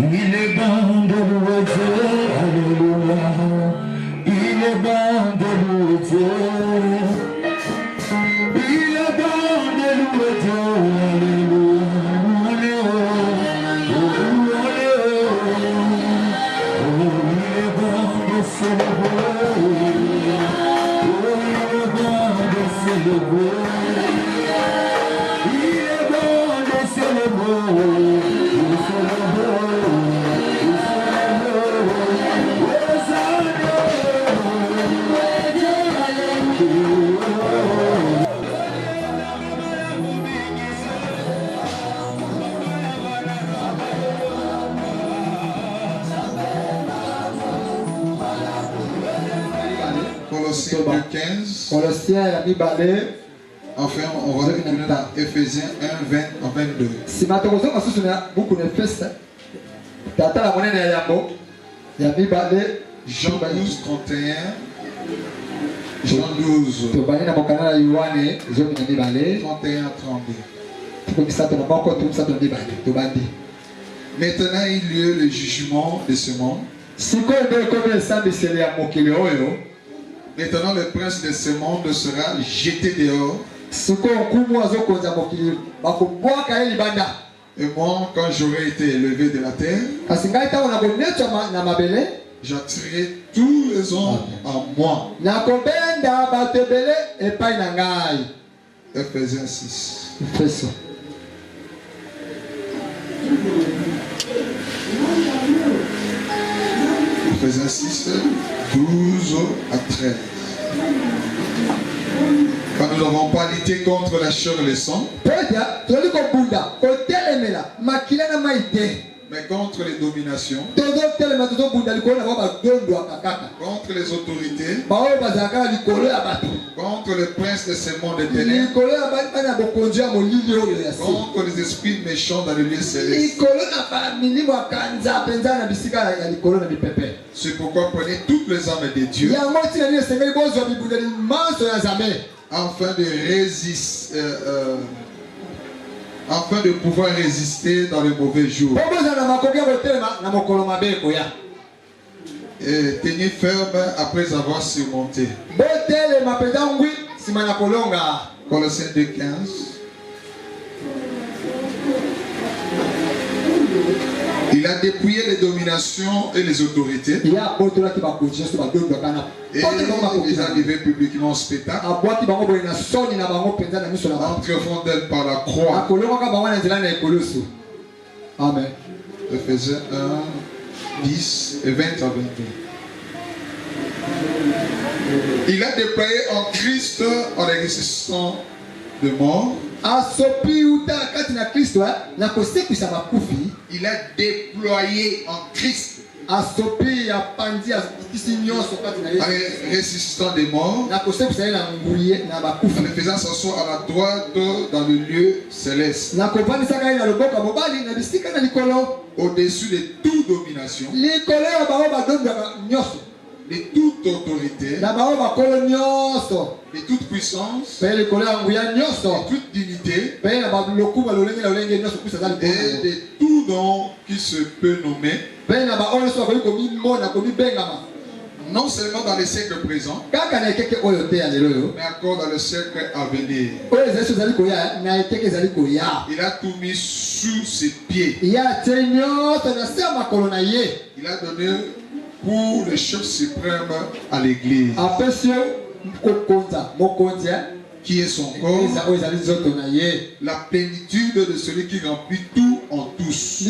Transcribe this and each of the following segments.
Il est bon de louer Dieu, alléluia. Il est bon de louer Dieu. Il est bon de louer Dieu, alléluia. Il est bon de célébrer. Il est bon de célébrer. Il est bon de célébrer. Colossiens 2:15. Enfin, on va retourner dans Ephésiens 1:20 à 22. Jean 12:31. Jean 12. 31 à 32. Maintenant, il y a le jugement de ce monde. Maintenant, le prince de ce monde sera jeté dehors. Et moi, quand j'aurai été élevé de la terre, j'attirerai tous les hommes à moi. Ephésiens 6. Ephésiens 6, 12 à 13. Quand nous n'avons pas lutté contre la chair et le sang, mais contre les dominations, contre les autorités, contre les princes de ce monde des ténèbres, contre les esprits méchants dans le lieu céleste. C'est pourquoi prenez toutes les armes de Dieu afin de résister, afin de pouvoir résister dans le mauvais jour. Et tenir ferme après avoir surmonté. Colossiens 2:15. Il a dépouillé les dominations et les autorités. Et il est arrivé publiquement au spectacle. En triomphant d'elle par la croix. Amen. Ephésiens 1, 10 et 20 à 22. Il a déployé en Christ en les ressuscitant de mort. Il a déployé en Christ en ressuscitant des morts, en le faisant s'asseoir à la droite dans le lieu céleste, au-dessus de toute domination, de toute autorité, de toute puissance, de toute dignité, et de tout nom qui se peut nommer, non seulement dans les siècles présents, mais encore dans le siècle à venir. Il a tout mis sous ses pieds. Il a donné pour le chef suprême à l'église, qui est son corps, la plénitude de celui qui remplit tout en tous.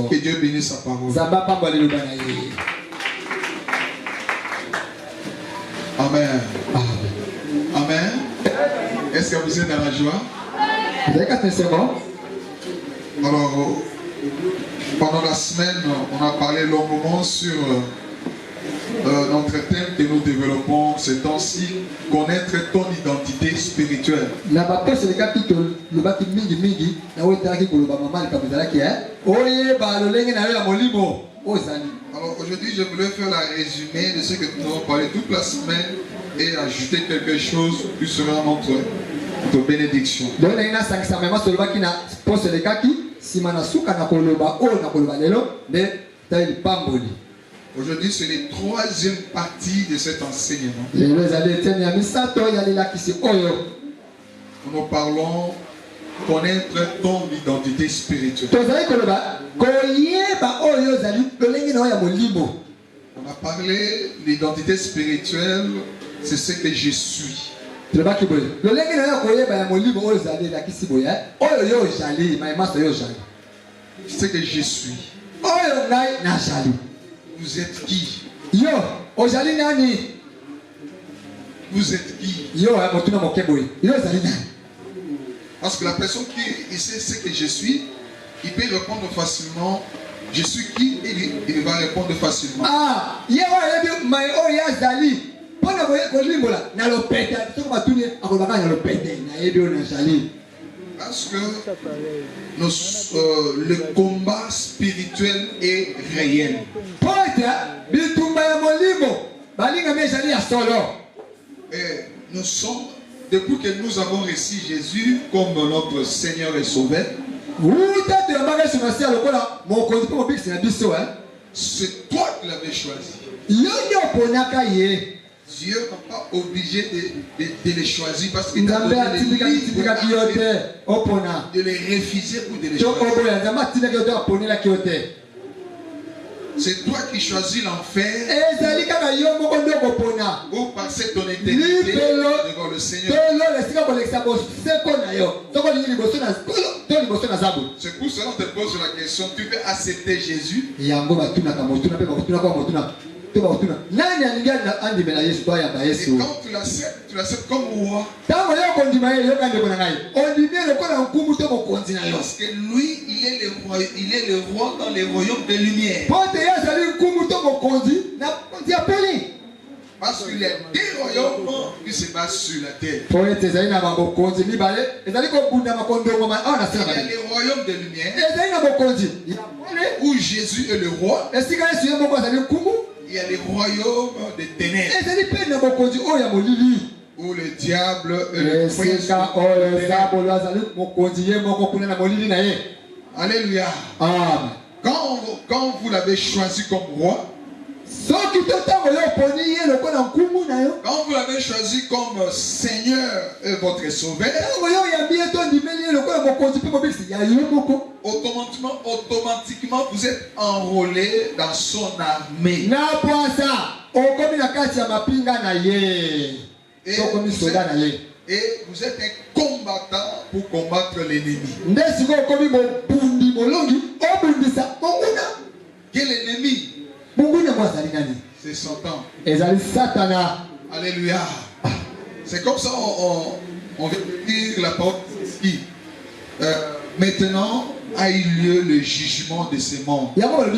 Que Dieu bénisse sa parole. Amen. Amen. Est-ce que vous êtes dans la joie? Alors, pendant la semaine, on a parlé longuement sur notre thème que nous développons ces temps-ci, connaître ton identité spirituelle. Alors aujourd'hui, je voulais faire la résumé de ce que nous avons parlé toute la semaine et ajouter quelque chose qui sera notre de bénédiction. Aujourd'hui, c'est la troisième partie de cet enseignement. Nous parlons connaître ton identité spirituelle. On a parlé de l'identité spirituelle, c'est ce que je suis. Ce que je suis. Vous êtes qui? Vous êtes qui? Parce que la personne qui sait ce que je suis, il peut répondre facilement. Je suis qui? Il va répondre facilement. Parce que le combat spirituel est réel. Et nous sommes, depuis que nous avons reçu Jésus comme notre Seigneur et Sauveur, c'est toi qui l'avais choisi. Dieu n'est pas obligé de les choisir parce qu'il t'a donné le libre de les refuser ou de les choisir. C'est toi qui choisis l'enfer ou passer ton éternité devant le Seigneur. C'est pour cela qu'on te pose la question, tu veux accepter Jésus? Et quand tu l'acceptes comme roi. Parce que lui, il est le roi dans les royaumes de lumière. Parce qu'il y a des royaumes qui se basent sur la terre. Il y a les royaumes de lumière où Jésus est le roi. Il y a les royaumes des ténèbres où le diable est le prince. Alléluia. Quand vous l'avez choisi comme roi, quand vous l'avez choisi comme Seigneur et votre Sauveur, automatiquement vous êtes enrôlé dans son armée. Et vous êtes un combattant pour combattre l'ennemi. Quel ennemi? C'est Satan. Alléluia. C'est comme ça on veut dire la parole qui maintenant a eu lieu le jugement de ce monde. La parole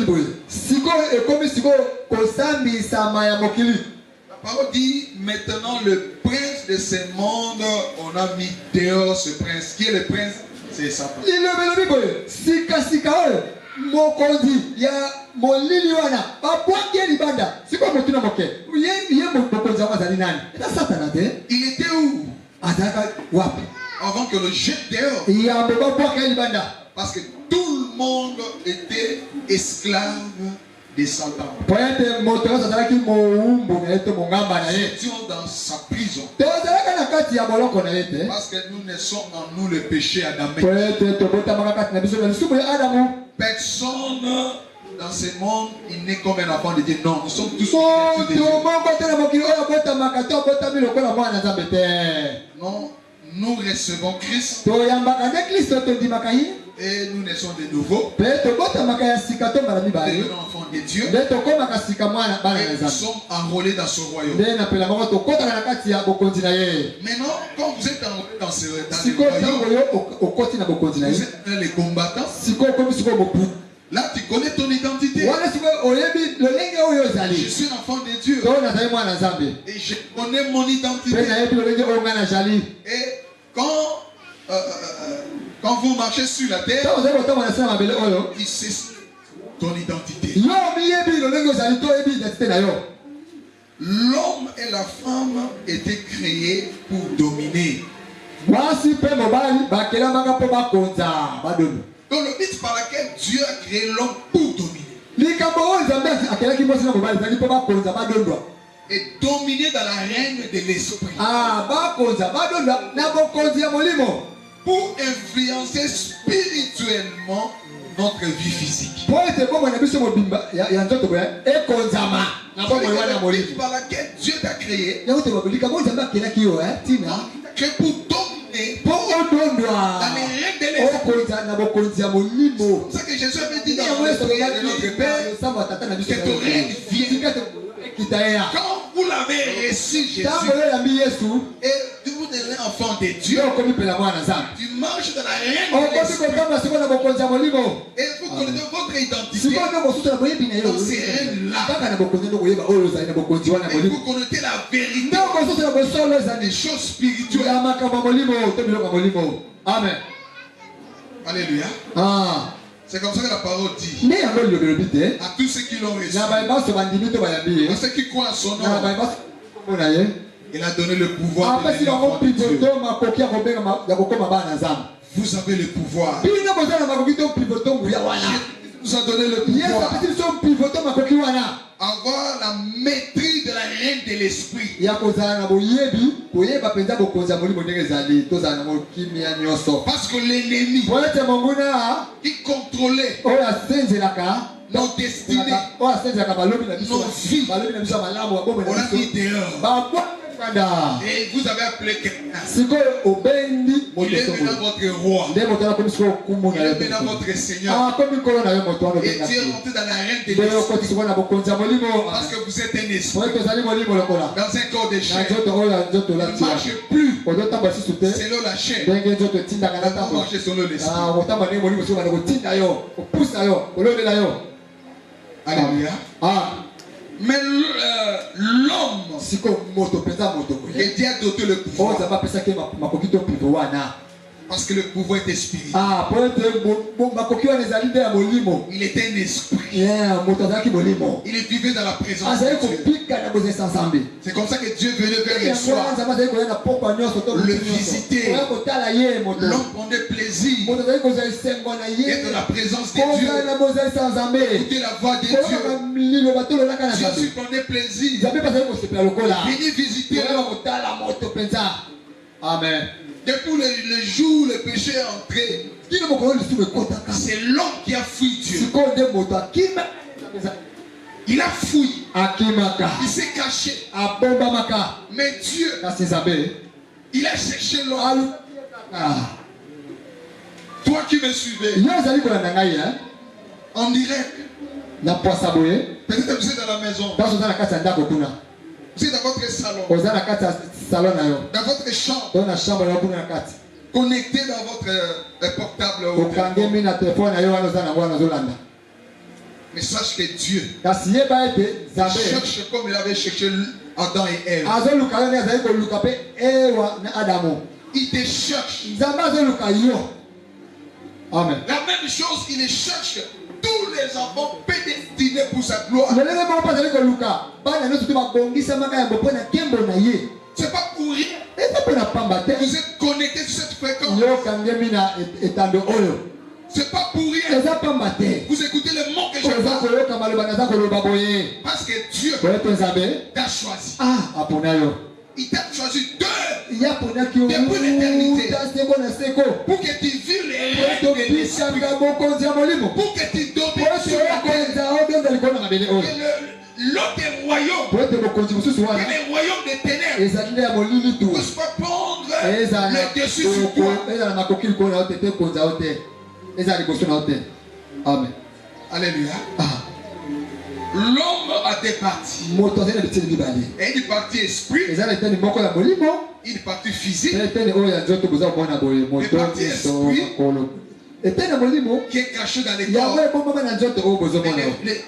dit maintenant le prince de ce monde, on a mis dehors ce prince. Qui est le prince? C'est Satan. Il était où? Avant que le jette dehors. Parce que tout le monde était esclave de Satan. Nous étions dans sa prison. Parce que nous naissons en nous le péché adamique. Personne dans ce monde, il n'est comme un enfant de Dieu. Non, nous sommes tous créatures de Dieu. Non, nous recevons Christ. Et nous naissons de nouveau. Nous devenons enfants de Dieu. Et nous sommes enrôlés dans ce royaume. Maintenant, quand vous êtes enrôlés dans ce royaume, vous êtes les combattants. Là, tu connais ton identité. Je suis un enfant de Dieu. Et je connais mon identité. Et quand vous marchez sur la terre, il sait ton identité. L'homme et la femme étaient créés pour dominer. mwasi pe mobali bakelamaka po bakonza badono. Donc le but par lequel Dieu a créé l'homme pour dominer. Likambo oyo Nzambe akelaki mwasi na mobali ezali po bakonza badondwa. Et dominer dans la règne de l'esprit. Ah, bakonza badondwa na bokonzi ya molimo. Pour influencer spirituellement notre vie physique. Po ete bomoi na biso mobimba ya nzoto boya ekonzama na bomoi wana Le molimo. but par lequel Dieu t'a créé. Yango te likambo oyo Nzambe akelaki yo tina. Que pour dominer Po odondwa. dans les règnes de l'esprit. Okonza na bokonzi ya molimo. C'est ça que Jésus avait dit Ni dans yango le eso prière ya de notre notre Père. père sama tata na biso. Que ton règne vienne. Kitaya. Quand vous l'avez reçu, Jésus, Tango yo ya mi Yesu. et vous devenez enfant de Dieu, Yo komi pela mwana Nzambe. tu marches dans la règne de Okomi l'esprit. kokamba siko na bokonzi ya molimo. Et vous connaissez votre identité. Siko ndo mosusu na boyebi na yo. Dans ces règnes-là. Kaka na bokonzi ndo koyeba oyo ozali na bokonzi wana Et molimo. vous connaissez la vérité Ndo mosusu na bosolo des ezali. choses spirituelles. Ya makambo ya molimo to biloko ya molimo. Amen. Alléluia. Ah. C'est comme ça que la parole dit. Nde yango lilobi te. À tous ceux qui l'ont reçu, Na bayebaso bandimi to bayambi ye. à ceux qui croient en son Na nom, bayebaso komona ye. il a donné le pouvoir de Apesi devenir bango enfant de Dieu. pivoto makoki ya kobenga ya kokoma bana Nzambe. Vous avez le pouvoir. Bino bozala na makoki to pivoto nguya wana. Il nous a donné le Yesu pouvoir. apesi biso pivoto makoki wana. Avoir la maîtrise de la règne de l'esprit. Ya kozala na boyebi koyeba mpenza bokonzi ya molimo ndenge ezali tozala na mokimia nyonso. Parce que l'ennemi Po ete monguna qui contrôlait oyo asenzelaka nos destinées, oyo asenzelaka balobi na biso nos vies, balobi na biso ya malamu babombe on na l'a mis biso dehors. babwanda. Et vous avez appelé quelqu'un. Sikoyo obendi Il est maintenant moto votre roi. nde moto wana komi sikoyo kumu Il na yo est maintenant votre Seigneur. akomi nkolo na yo moto wana Et obenga Dieu est te monté dans la règne de nde l'esprit. okoti sikoyo na bokonzi ya molimo Parce que vous êtes un po esprit ete ozali molimo lokola dans un corps de na chair. nzoto oyo ya nzoto Ne olatia marchez plus ozotambola lisusu te selon la chair. ndenge nzoto etindaka na Vous ntambo marchez selon l'esprit. otamba ndenge molimo soki banda kotinda yo kopusa yo kolobela yo. Alléluia. Ah, Mais l'homme, sikoyo moto mpenza moto boye et Dieu a doté le oyo pouvoir. nzambe apesaki ye makoki to pivo wana. Parce que le pouvoir est spirituel. Ah, po ete makoki wana ezali nde ya molimo. Il était un esprit. Moto azalaki molimo Il vivait dans la présence azali de Dieu. kopika na bozesa nzambe. C'est comme ça que Dieu venait vers le Yango wana soir. nzambe azali koya na pokwa nyonso to Le butu nyonso. visiter. Koya kotala ye moto. L'homme prenait plaisir Moto azali kozala esengo na ye. d'être dans la présence de Dieu. kozala na bozalisa nzambe. Écouter la voix de Dieu. koyoka liloba tololaka na Jésus nzambe. prenait plaisir. nzambe mpe azali kosepela lokola. Venez visiter koyaka l'homme. kotala moto mpenza. Amen. Depuis le jour où le péché est entré, kino mokolo lisumu ekotaka. c'est l'homme qui a fui Dieu. sikoyo nde moto akima. Il a fui. akimaka. Il s'est caché. abombamaka. Mais Dieu, kasi nzambe. il a cherché l'homme. alukaka. Toi qui me suivais, yo ozali kolanda ngai en direct, na poasa boye. peut-être que vous êtes dans la maison, ntanso oza na kati ya ndako kuna. vous êtes dans votre salon, oza na kati ya salon na yo. dans votre chambre, to na chambre na yo kuna na kati. connecté dans votre portable. Au téléphone. okangemi na telefone na yo wana oza nango wana ozolanda. Mais sache que Dieu kasi yeba ete nzambe cherche comme il avait cherché Adam et Ève. azoluka yo nde azali koluka mpe ewa na adamu. Il te cherche. nzambe azoluka yo. amen. La même chose, il cherche tous les enfants prédestinés pour sa gloire. lolenge moko mpe azali koluka bana nyonso to babongisamaka yango mpo na nkembo na ye. C'est pas pour rien. eza mpe na pamba te. Vous êtes connectés sur cette fréquence. yo okangemi na etando oyo. C'est pas pour rien. eza pamba te. Vous écoutez le mot que je oza parle. koyoka maloba naza koloba boye. Parce que Dieu po ete nzambe t'a choisi. apona yo. Il t'a choisi deux yaponaki yo Depuis l'éternité. uta seko na seko. pour que tu vives les po règles de l'esprit. topisanga bokonzi ya molimo. Pour que tu po domines ete sur la terre. okonza obionza likolo na mabele oyo. Que l'autre royaume, po ete bokonzi mosusu que wana les royaumes des ténèbres ezali nde ya molili ne tu. puissent pas prendre ezala le dessus sur toi. ezala makoki likolo na yo te te konza yo te. ezala liboso na yo te. amen. Alléluia. Ah. L'homme a des parties. moto azali na biteni mibale. Et une partie esprit, eza na eteni moko ya molimo. une partie physique pe eteni oyo ya nzoto boza komona boye moto miso makolo. eteni ya molimo qui est cachée dans les yango corps. ebombama na nzoto oyo Mais bozomona.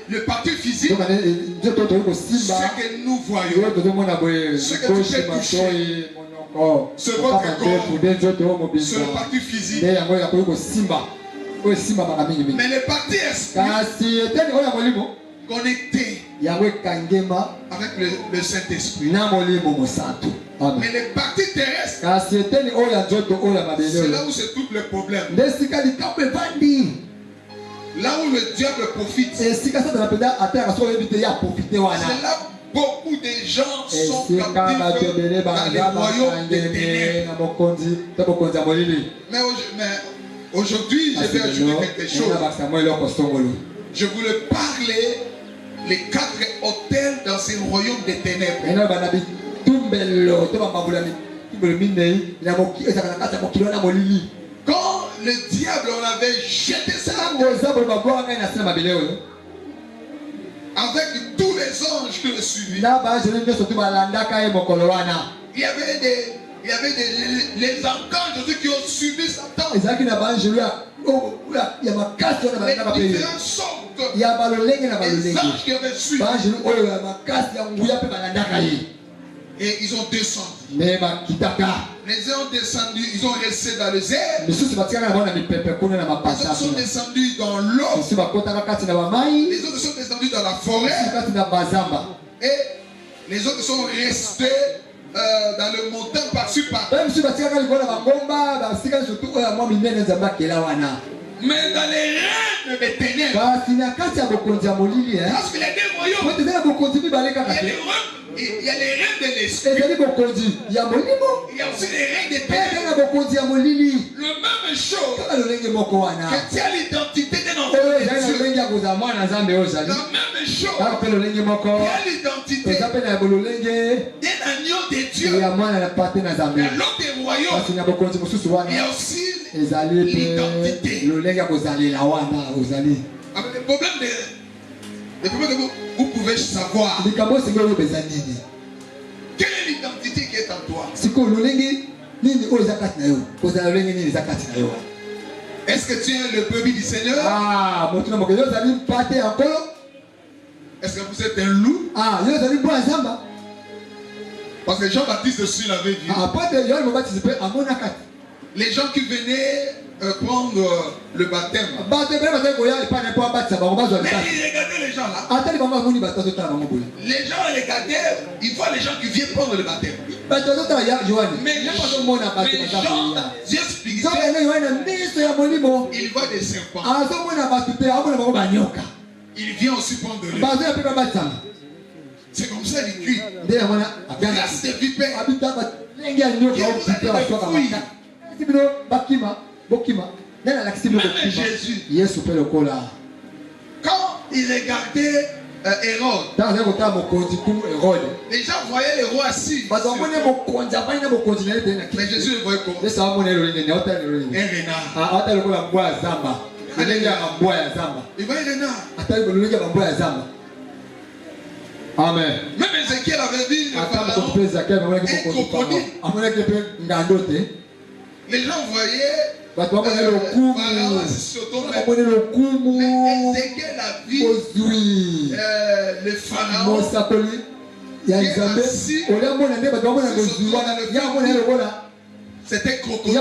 le partie physique, yoka nzoto oyo toyei kosimba. ce que nous voyons, oyo tozomona boye Ce que tu koshi peux toucher. matoi monoko. C'est votre corps. nde nzoto oyo c'est mobimba. la partie physique. nde yango yakoki kosimba oyo esimbamaka mingimingi. Mais les parties esprit kasi eteni oyo ya molimo connectées avec le Saint-Esprit. Amen. Mais les parties terrestres, C'est c'est là où se trouve le problème. Là où le diable profite. C'est là beaucoup de gens sont captifs dans les royaumes des ténèbres. Mais aujourd'hui, je vais ajouter quelque chose. Je voulais parler les 4 hôtels dans ces royaumes des ténèbres. Quand le diable on avait jeté ça avec tous les anges qui le suivaient, il y avait les archanges qui ont suivi Satan. Les différentes sortes des anges qui avaient suivi. Et ils ont descendu. Les uns ont descendu, ils ont resté dans le désert. Les autres sont descendus dans l'eau. Les autres sont descendus dans la forêt. Et les autres sont restés dans le montant par-ci par-là. Mais dans les règnes des ténèbres, parce qu'il y a des royaumes, il y a les règnes de l'esprit, il y a aussi les règnes des ténèbres. Le même chose que tient l'identité d'un enfant de Dieu. La même chose tient l'identité d'un agneau de Dieu. Dans l'autre royaume, il y a aussi l'identité. Le problème que vous pouvez savoir, quelle est l'identité qui est en toi? Est-ce que tu es le peuple du Seigneur? Est-ce que vous êtes un loup? Parce que Jean-Baptiste aussi l'avait vu. Les gens qui venaient prendre le baptême. Mais ils regardaient les gens là. Les gens regardaient, ils voient les gens qui viennent prendre le baptême. Mais les gens, j'expliquais, ils voient des serpents. Il vient aussi prendre le baptême. C'est comme ça qu'il crie. Grâce des vipères. Même Jésus, quand il regardait Hérode, les gens voyaient le roi assis. Mais Jésus le voyait comme un renard. Il voyait un renard. Amen. Même Ézéchiel avait vu le pharaon, un crocodile. Les gens voyaient Pharaon assis sur ton mais Ézéchiel a vu le pharaon qui est assis sur c'était crocodile.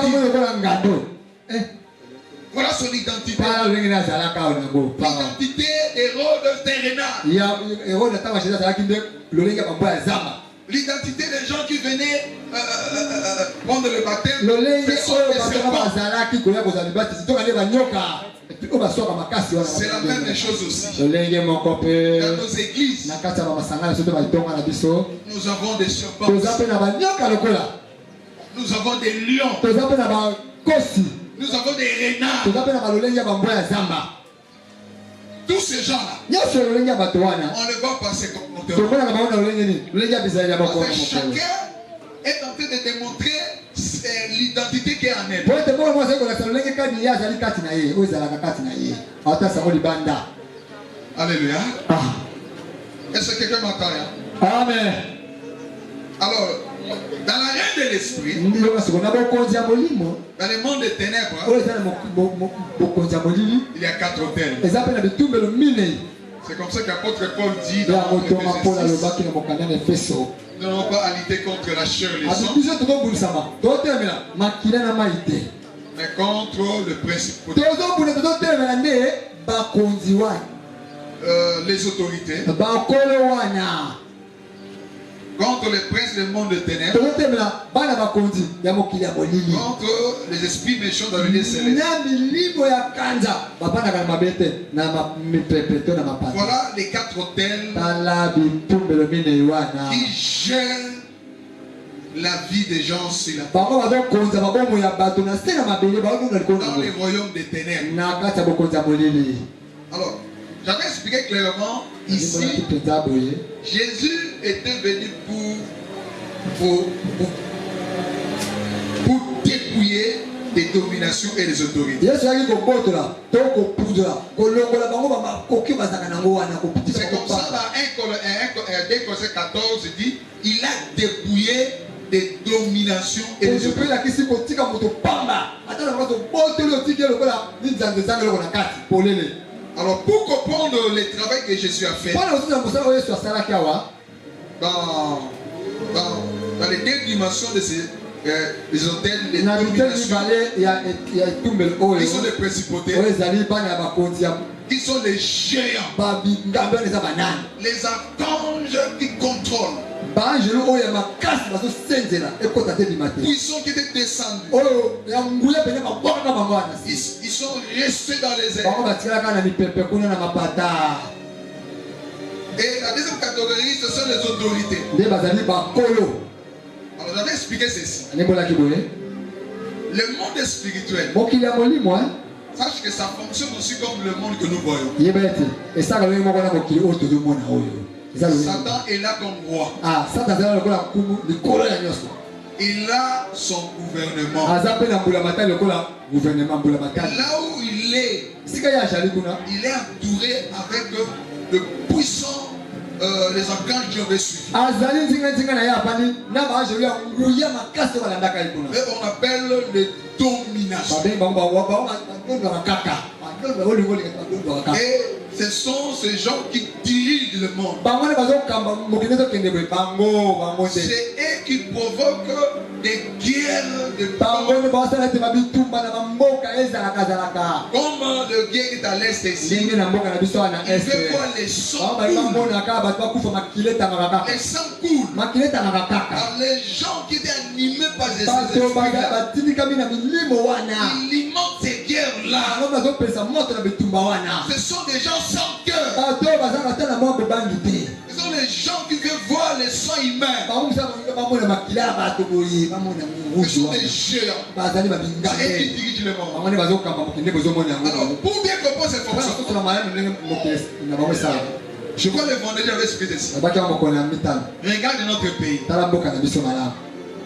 Voilà son identité. L'identité d'Hérode, c'est renard. L'identité des gens qui venaient prendre le baptême, c'est la même chose aussi. Dans nos églises, nous avons des serpents. Nous avons des lions. Nous avons des renards. Tous ces gens-là, on les voit passer comme moteur. Chacun est en train de démontrer l'identité qui est en elle. Alléluia. Est-ce que quelqu'un m'entend? Amen. Alors, dans la reine de l'esprit, dans le monde des ténèbres, il y a 4 hôtels. C'est comme ça qu'apôtre Paul dit dans Ephésiens 6, nous n'avons pas à lutter contre la chair et les sang, mais contre le principe. les autorités, bakolo wana contre les princes du monde de ténèbres, tozotemela bana bakonzi ya mokili ya molili contre les esprits méchants dans le lieu céleste. na milimo ya kanza bapandaka na mabete na mipepe to na mapata. Voilà les 4 hôtels tala bitumbelo minei wana qui gèrent la vie des gens sur la terre, bango bazokonza babomo ya bato na se na mabele baotunga likolo dans les royaumes des ténèbres. na kati ya bokonzi ya molili. Alors, j'avais expliqué clairement ici, mpenza boye Jésus était venu pour dépouiller des dominations et des autorités. yesu ayaki kobotola to kopudola kolongola bango bakoki bazaka nango wana kopitisa C'est comme ça dans 1 Corinthiens 14 dit, il a dépouillé des dominations et des autorités. elakisi kotika moto pamba ata na moto botoli otiki lokola ninzanza ezanga eloko na kati polele. Alors pour comprendre le travail que Jésus a fait mpona kosala mosala oyo yesu asalaki awa dans les 2 dimensions de ces les hôtels, les na biteni dominations, mibale ya etumbelo oyo qui sont les principautés, oyo ezali bana ya bakonzi ya qui sont les géants, babingambe wana eza banani les archanges qui contrôlent, baangelo oyo ya makasi bazosenzela ekota te bima te puissants qui étaient descendus. oyo ya nguya pene babwakaka bango wana Ils sont restés dans les airs. bango batikalaka na mipepe kuna na mapata. Et la deuxième catégorie, ce sont les autorités. nde bazali bakolo. Alors j'avais expliqué ceci. anembolaki boye Le monde spirituel, mokili ya molimo sache que ça fonctionne aussi comme le monde que nous voyons. yeba ete esaka lolenge moko na mokili oyo tozomona oyo eza lolenge. Satan est là comme roi. Satan azali lokola nkumu likolo ya nyonso. Il a son gouvernement. aza mpe na mbula matali lokola gouvernement mbula matali. Là où il est, esika ye azali kuna il est entouré avec de puissants les archanges qui ont suivi. azali nzinga na ye apani na baangelo ya nguya makasi oyo balandaka ye kuna. Mais on appelle les dominations. babengi bango badondwaka kaka badondwaka kaka. Et ce sont ces gens qui dirigent le monde. bango nde bazokamba mokili ezokende boye bango te. C'est eux qui provoquent des guerres de bango nde basala ete babitumba na bamboka ezalaka. comme le guerre est à l'est ici. ndenge na mboka na biso wana Il veut voir les sangs bali coulent. bamonaka bato bakufa makili etangaka kaka. Les sangs coulent. makili etangaka kaka. Alors, les gens qui étaient animés par ces bato esprits-là, batindikami na milimo wana ils alimentent ces guerres-là. bango bazopesa moto na bitumba wana. Ce sont des gens sans cœur. bato oyo bazalaka te na mwa bobangi te. Ce sont les gens qui veulent voir les sangs humains. bango mosala balinga bamona makili ya bato boye bamona Ce muruju sont wana des géants. bazali C'est eux qui babingambe dirigent le monde. bango nde bazokamba mokili nde bozomona yango. Alors, pour bien comprendre cette fonction, sosola malamu ndenge mokili na bango esalaka. je crois le vendredi j'avais expliqué ceci. babaki ya mokolo ya mitano. Regarde notre pays. tala mboka na biso malamu.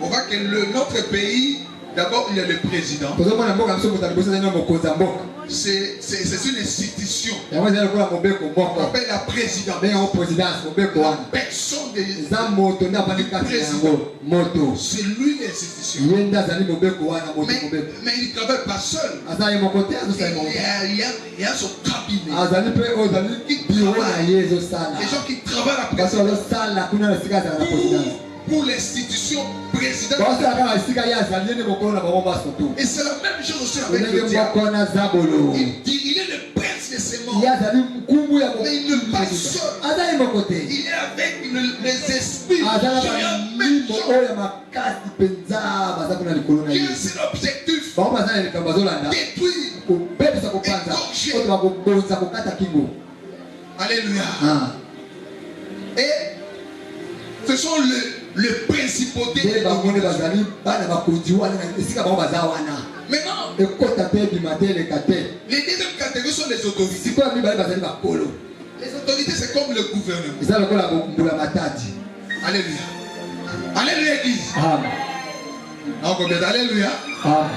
On voit que notre pays, d'abord, il y a le président. tozomona mboka na biso moto ya liboso ezali na mokonzi ya mboka. C'est une institution. yango ezali lokola mobeko On moko appelle la présidence. benga yango présidence mobeko La wana. personne des. eza moto nde avandi kati na yango moto. C'est lui l'institution. ye nde azali mobeko wana moto mobeko. Mais il ne travaille pas seul. aza ye moko te azosala moko. Il y a son cabinet. azali mpe oyo ezali biro na ye ezosala. Les gens qui travaillent à la bato présidence. bazosala kuna na esika azala na présidence. Pour l'institution présidente. bazosala kaka esika ye azali ye nde mokolo na bango baso tu. Et c'est la même chose aussi avec le ndenge diable. moko na zabolo. Il est le prince de ces morts. ye azali nkumu ya Mais il ne passe seul. aza ye moko te. Il est avec les esprits azala géants bamimo méchants. oyo ya makasi mpenza baza kuna likolo na Qui ye. a c'est l'objectif. bango baza na likambo bazolanda Détruire. kobebisa kopanza oyo bakobonza kokata kingo. Alléluia. Et ce sont les principautés. nde bango nde bazali bana bakonzi wana na esika bango baza wana. Maintenant, ekota te ebima te eleka te. les deuxième catégorie sont les autorités. sikoyo mibale bazali bakolo. Les autorités, c'est comme le gouvernement. eza lokola mbula matadi. Alléluia. Alléluia, église. amen Non, combien d'alléluia. amen.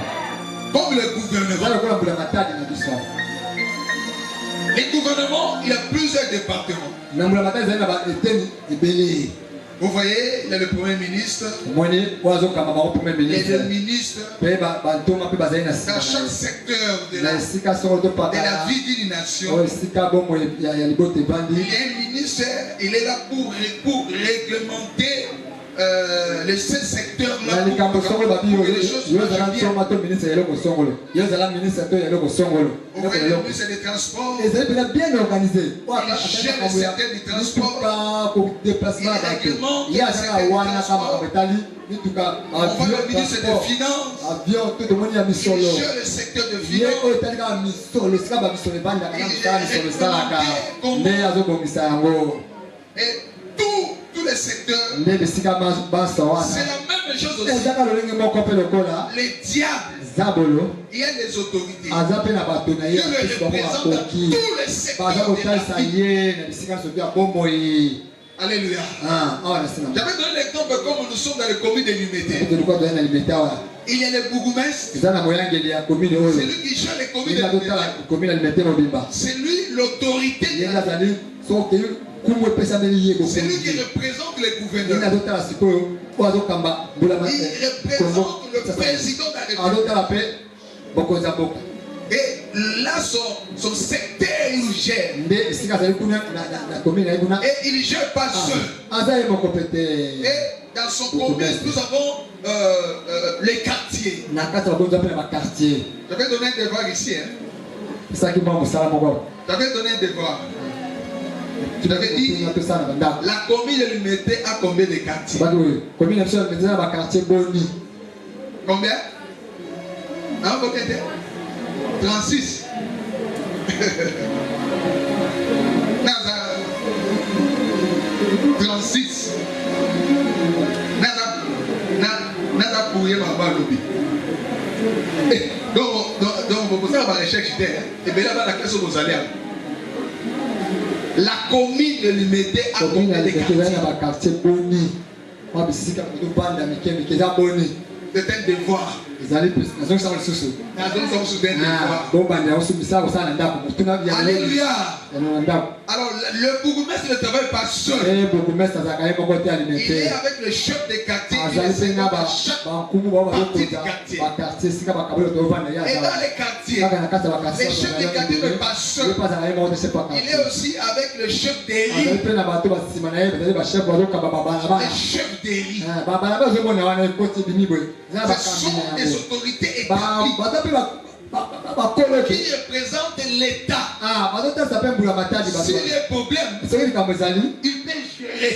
Comme le eza gouvernement. lokola mbula matadi na biso. Les gouvernements, il y a plusieurs départements. na mbula matadi ezali na baeteni ebele. Vous voyez, il y a le premier ministre, omoni oyo azokamba bango premier les ministre deux ministres, mpe bantoma mpe bazali na dans chaque secteur de na la esika soko de la topakala vie d'une oyo nation. esika bomo ya liboto Il evandi. y a un ministère, il est là pour réglementer les 7 secteurs là. Les choses c'est des transports. ils étaient bien organisés. Ils gèrent le secteur du transport. Il y a On voit le ministre des Finances. Il gère le secteur de finances. Et tous les secteurs, c'est la même chose aussi. Les diables, il y a des autorités qui représentent tous les secteurs de la vie. Alléluia. J'avais donné l'exemple comme nous sommes dans les communes de l'Imité. Il y a les bourgmestres. C'est lui qui gère les communes de l'Imité. C'est lui l'autorité. C'est lui qui représente les gouverneurs. Il représente le président de la République. Et là, son secteur, il gère. Et il ne gère pas seul. Et dans son commune, nous avons les quartiers. J'avais donné un devoir ici. J'avais donné un devoir. Tu l'avais dit, la commune de l'Humilité a combien de quartiers? Combien? 36. 36. Nada pour y avoir lobby. Donc, vous avez la recherche, et bien là, la question vous allez. La commune de l'Humilité a combien de quartiers? C'est un devoir. Alléluia. Alors le bourgmestre ne travaille pas seul. Il est avec le chef des quartiers. Il est avec chaque partie du quartier. Et dans les quartiers, les chefs des quartiers ne pas seul. Il est aussi avec le chef des riz. Le chef des riz. Ce sont des autorités établies qui représentent l'État. S'il y a un problème, il peut gérer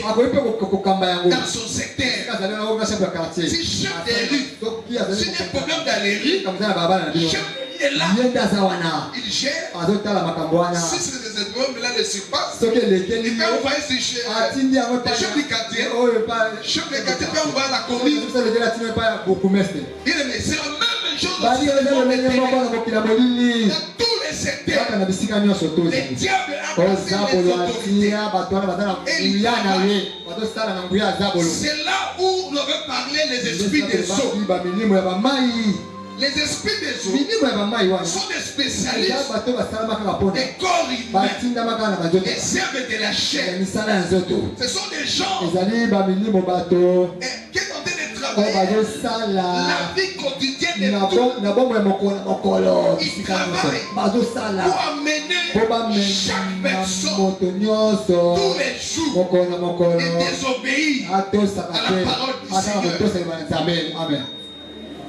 dans son secteur. Si chef des rues, s'il y a un problème dans les rues, chef est là. Il gère. Si c'est des problèmes là de surface, il peut envoyer ses chefs. Le chef du quartier, le chef du quartier peut envoyer la commune. Il dit, mais c'est la même chose aussi dans tous les secteurs. Les diables ont placé les autorités. C'est là où nous avons parlé les esprits des eaux. Les esprits des eaux sont des spécialistes des corps humains. Ils servent de la chair. Ce sont des gens qui sont en train de travailler la vie quotidienne de tous. Ils travaillent pour amener chaque personne tous les jours et désobéir à la parole du Seigneur.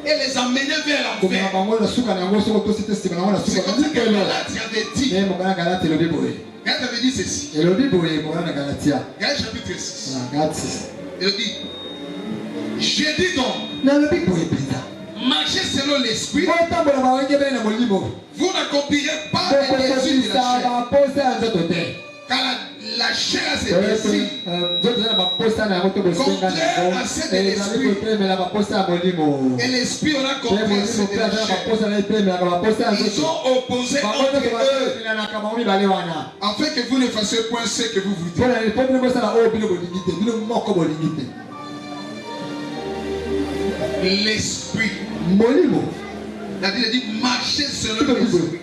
Et les amener vers l'enfer. C'est comme ça que Galate avait dit. Galate avait dit ceci. Galate chapitre 6. Il dit, j'ai dit donc, marchez selon l'esprit. Vous n'accomplirez pas les désirs de la chair. Car la chair a ses désirs contraires à ceux de l'esprit. Et l'esprit on a compris c'est de la chair. Ils ont opposé entre eux afin que vous ne fassiez point ce que vous vous dites. L'esprit. La Bible dit marchez selon l'esprit.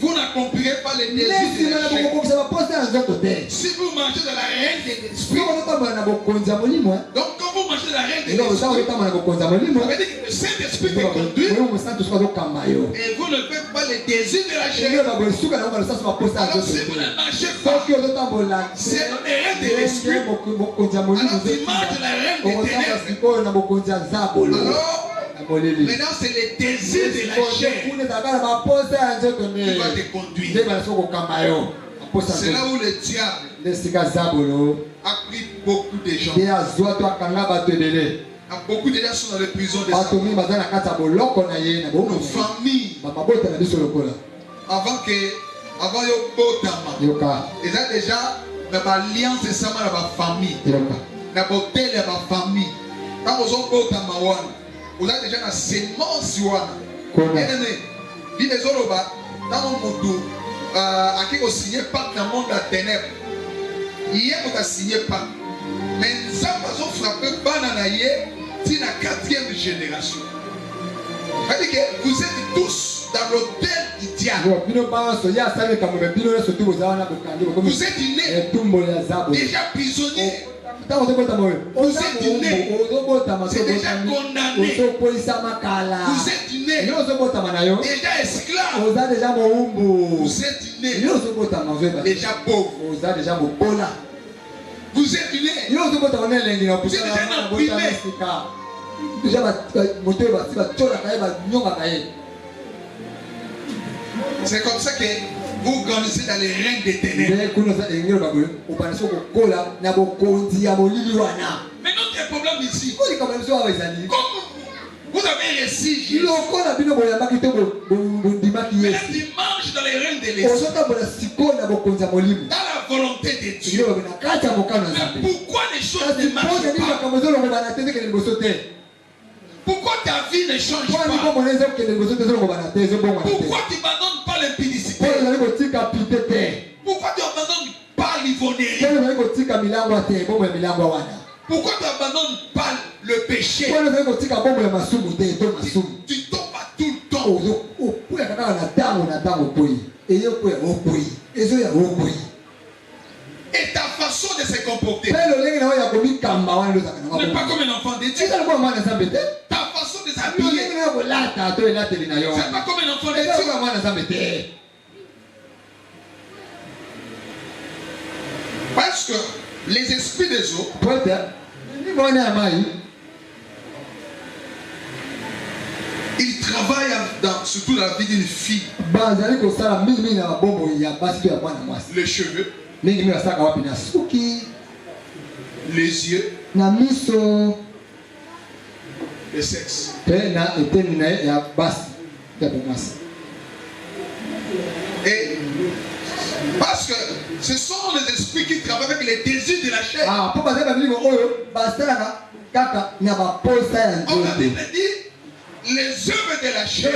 Vous n'accomplirez pas les désirs de la chair. Si vous marchez dans la haine de l'esprit, donc quand vous marcher dans la reine de Et donc, ça, on l'esprit, est en train de conduire mon livre. ça veut dire que le Saint-Esprit te conduit Oui, on me sent tout ce qu'on doit cambayo. et vous ne faites pas les désirs de la Et chair. là, on va suka na on va ça sur poste à Alors si vous ne marchez pas c'est dans les reins de l'esprit, alors tu marches de la reine des ténèbres. Alors, maintenant c'est les désirs de la chair qui va te conduire. C'est là où le diable a pris beaucoup de gens. Beaucoup de gens sont dans les prisons de Satan. Nos familles, avant yo botama, ils ont déjà dans l'alliance de Sama dans ma famille, dans l'hôtel de ma famille. Quand vous avez botama wana, vous avez déjà la sémence wana. Dit les autres dans mon moto, à qui vous signez pas dans le monde de la ténèbres. Hier vous avez signé pas, mais ça va frapper bananaye. C'est la 4e génération. C'est-à-dire que vous êtes tous dans l'hôtel du diable. Vous êtes nés déjà prisonniers. Vous êtes nés. C'est déjà condamné. Vous êtes nés déjà esclaves. Vous êtes nés déjà pauvres. Vous êtes nés. Vous êtes déjà imprimés. C'est comme ça que vous grandissez dans les règnes des ténèbres. Mais notre problème ici, comme vous avez réussi Jésus, mais là tu marches dans les règnes de l'esprit, dans la volonté de Dieu. Mais pourquoi les choses ne marchent pas? Pourquoi ta vie ne change pas? Pourquoi tu n'abandonnes pas l'impudicité? Pourquoi tu n'abandonnes pas l'ivonnerie? Pourquoi tu n'abandonnes pas le péché? Tu tombes pas tout le temps. Et ta façon de se comporter n'est pas comme un enfant de Dieu. Ta façon de s'habiller, c'est pas comme un enfant de Dieu. Parce que les esprits des eaux, ils travaillent surtout la vie d'une fille. Les cheveux, les yeux, le sexe. Et parce que ce sont les esprits qui travaillent avec les désirs de la chair. On a dit les œuvres de la chair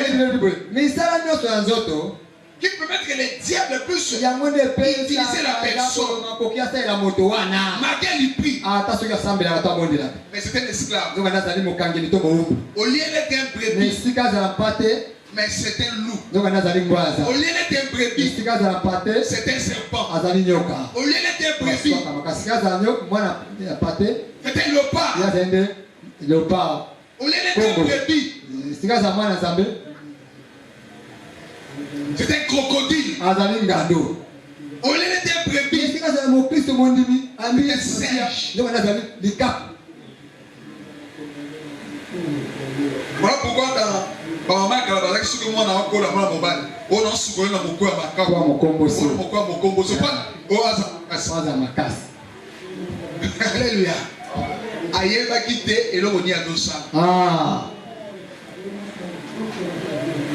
qui permettent que les diables puissent utiliser la personne. Malgré les prix. Mais c'est un esclave. Au lieu d'être un brebis, mais c'est un loup. Au lieu d'être un brebis, c'est un serpent. Au lieu d'être un brebis, c'est un léopard. Au lieu d'être un brebis, c'est un crocodile. Au lieu d'être un brebis, c'est un singe. Voilà pourquoi dans maman Kalabazak, ce que moi on a encore la main mobile, on a souvent la moko à ma carte. Moko, c'est pas au hasard. Alléluia. Aïe va quitter et là on y a deux ça.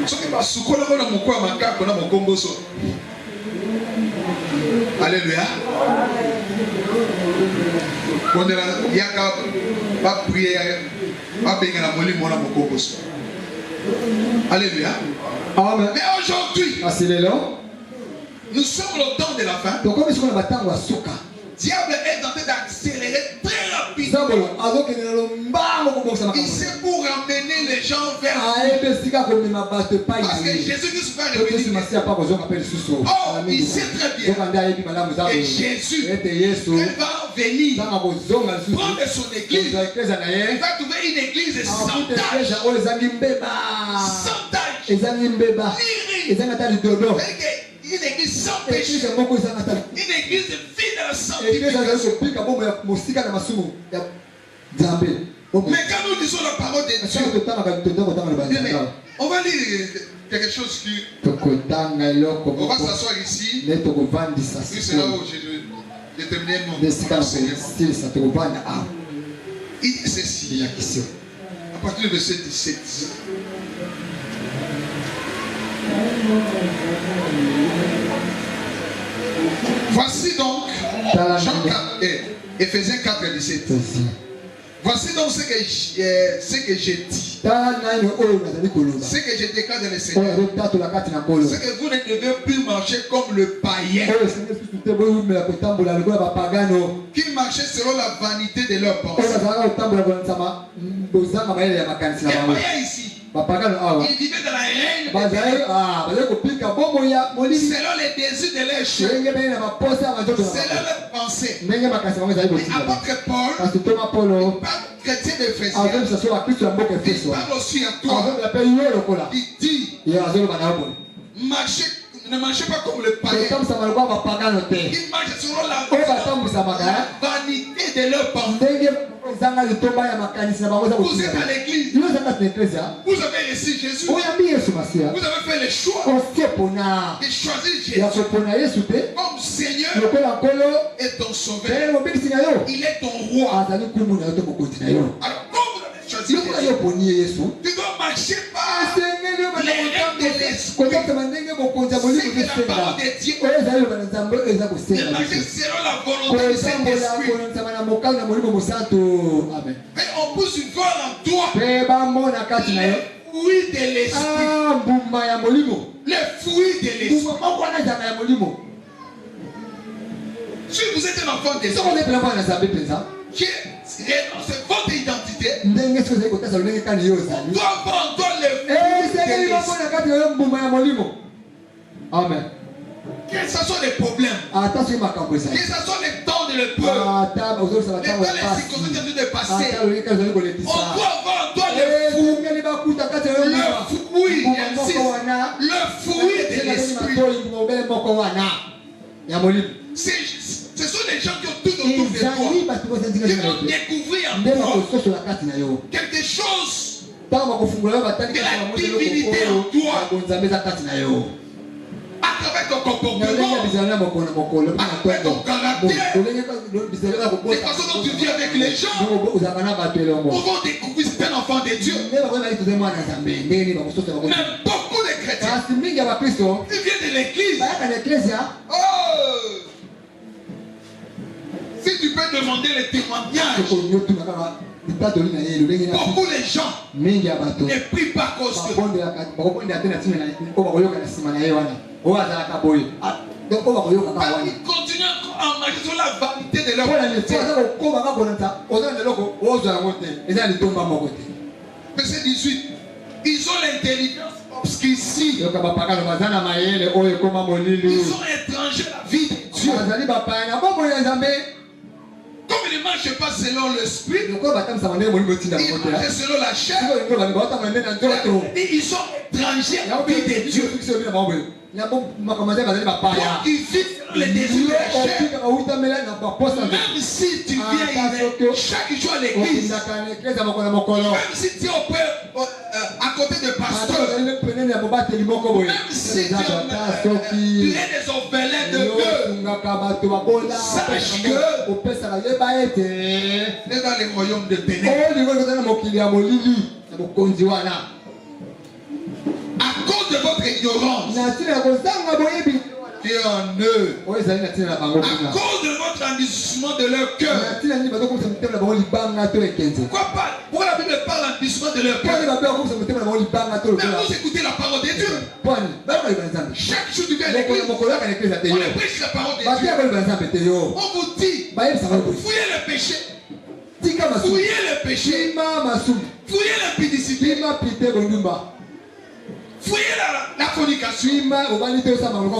Ce qui va soukou là on a moko à ma carte, on a mon combo so. Alléluia. Quand il y a pas prier, pas payer la molie, mon amour combo so. Alléluia. Amen. Mais aujourd'hui, nous sommes au temps de la fin. Diable est en train d'accélérer très rapidement. Il sait pour ramener les gens vers lui. Parce que Jésus-Christ va revenir. Oh, il sait très bien. Et Jésus, il va venir Tanga bozonga lisusu. prendre son église, Kozwa eklezia na il ye. va trouver une église sans Akuta tâche. eklezia oyo ezangi mbeba. Sans tâche. Ezangi mbeba. Ezangi ata lidodo. Une église sans péché. Eklezia moko ezangi ata. Une église vide de la Eklezia ezali sanctification. kopika bombo ya mosika na masumu ya Nzambe. Mais quand nous disons la parole de Dieu, bien, mais on va lire quelque chose qui. On va s'asseoir ici. Puis c'est là où j'ai terminé mon enseignement. Il dit ceci. À partir du verset 17. Voici donc Jean 4, Éphésiens 4 et 17. Voici donc ce que j'ai dit. Ce que je déclare dans le Seigneur. Ce que vous ne devez plus marcher comme le païen. Qui marchaient selon la vanité de leurs pensées. Les païens ici. Ils vivaient dans la reine selon les désirs de leur chair, selon leurs pensées. Mais apôtre Paul, chrétien d'Éphésiens, il parle aussi à toi. Il dit, ne marchez pas comme le païen. Ils marchent selon la vanité de leurs pensées. Vous êtes à l'église. Vous avez reçu Jésus. Vous avez fait le choix de choisir Jésus comme Seigneur et ton sauveur. Il est ton roi. Alors, comme vous avez choisi Jésus, tu dois marcher par les règles de l'esprit. C'est que la parole de Dieu. De marcher selon la volonté de Saint-Esprit. Mais on pousse une voix en toi. Les fruits de l'esprit. Les fruits de l'esprit. Si vous êtes un enfant des hommes, c'est votre identité. On doit avoir en toi les fruits de l'esprit. Amen. Que ce soit les problèmes, que ce soit les temps de l'épreuve, les circonstances de passer, on doit avoir en toi le fruit, de l'esprit. Ce sont les gens qui ont tout autour de toi, qui vont découvrir en toi quelque chose de la divinité en toi. À travers ton comportement, à travers ton caractère, les façons dont tu vis avec les gens, on va découvrir que c'est un enfant de Dieu. Même beaucoup de chrétiens, ils viennent de l'église. Oh! Si tu peux demander les témoignages, beaucoup de gens ne prient pas à cause de ils continuent à marcher sur la vanité de leur Verset 18. Ils ont l'intelligence obscurcie. Ils sont étrangers à la vie de Dieu. Comme ils ne marchent pas selon l'esprit, ils marchent selon la chair. Ils sont étrangers à la vie de Dieu. Donc ils vivent les désirs de la chair. Même si tu viens chaque jour à l'église, même si tu es à côté de pasteur, même si tu es des orphelins de Dieu, sache que tu es dans les royaumes de ténèbres. À cause de votre ignorance qui est en eux, à cause de votre endurcissement de leur cœur. Pourquoi la Bible parle d'endurcissement de leur cœur? Mais vous écoutez la parole de Dieu. Chaque jour tu viens à l'église, on prêche la parole de Dieu. On vous dit, fouillez le péché. Fouillez le péché. Fouillez l'impudicité. Fouillez la fornication.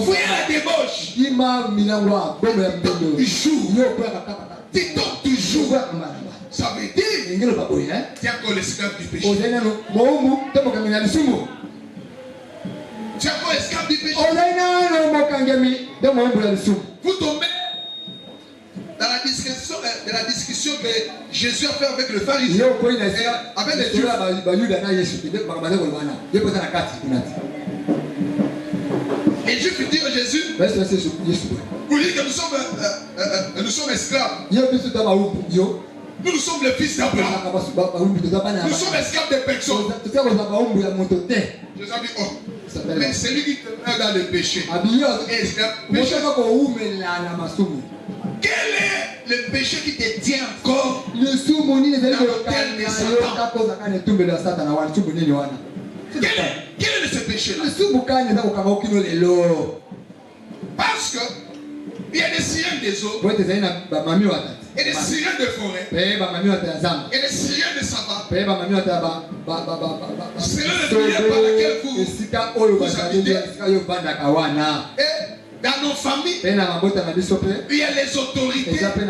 Fouillez la débauche. Tu tombes toujours. Ça veut dire, tu es encore l'esclave du péché. Tu es encore esclave du péché. Vous tombez dans la discussion que Jésus a fait avec le pharisien, avec les Juifs. Les Juifs disent à Jésus, vous dites que nous sommes esclaves. Nous sommes les fils d'Abraham. Nous sommes esclaves des personnes. Jésus a dit, oh, mais celui qui te met dans le péché est esclave du péché. Quel est le péché qui te tient encore dans l'autel de Satan? Quel est ce péché-là? Parce que il y a des sirènes des eaux, et des sirènes de forêt, et des sirènes de sabbat. C'est le milieu par lequel vous habitez. Et dans nos familles, il y a les autorités établies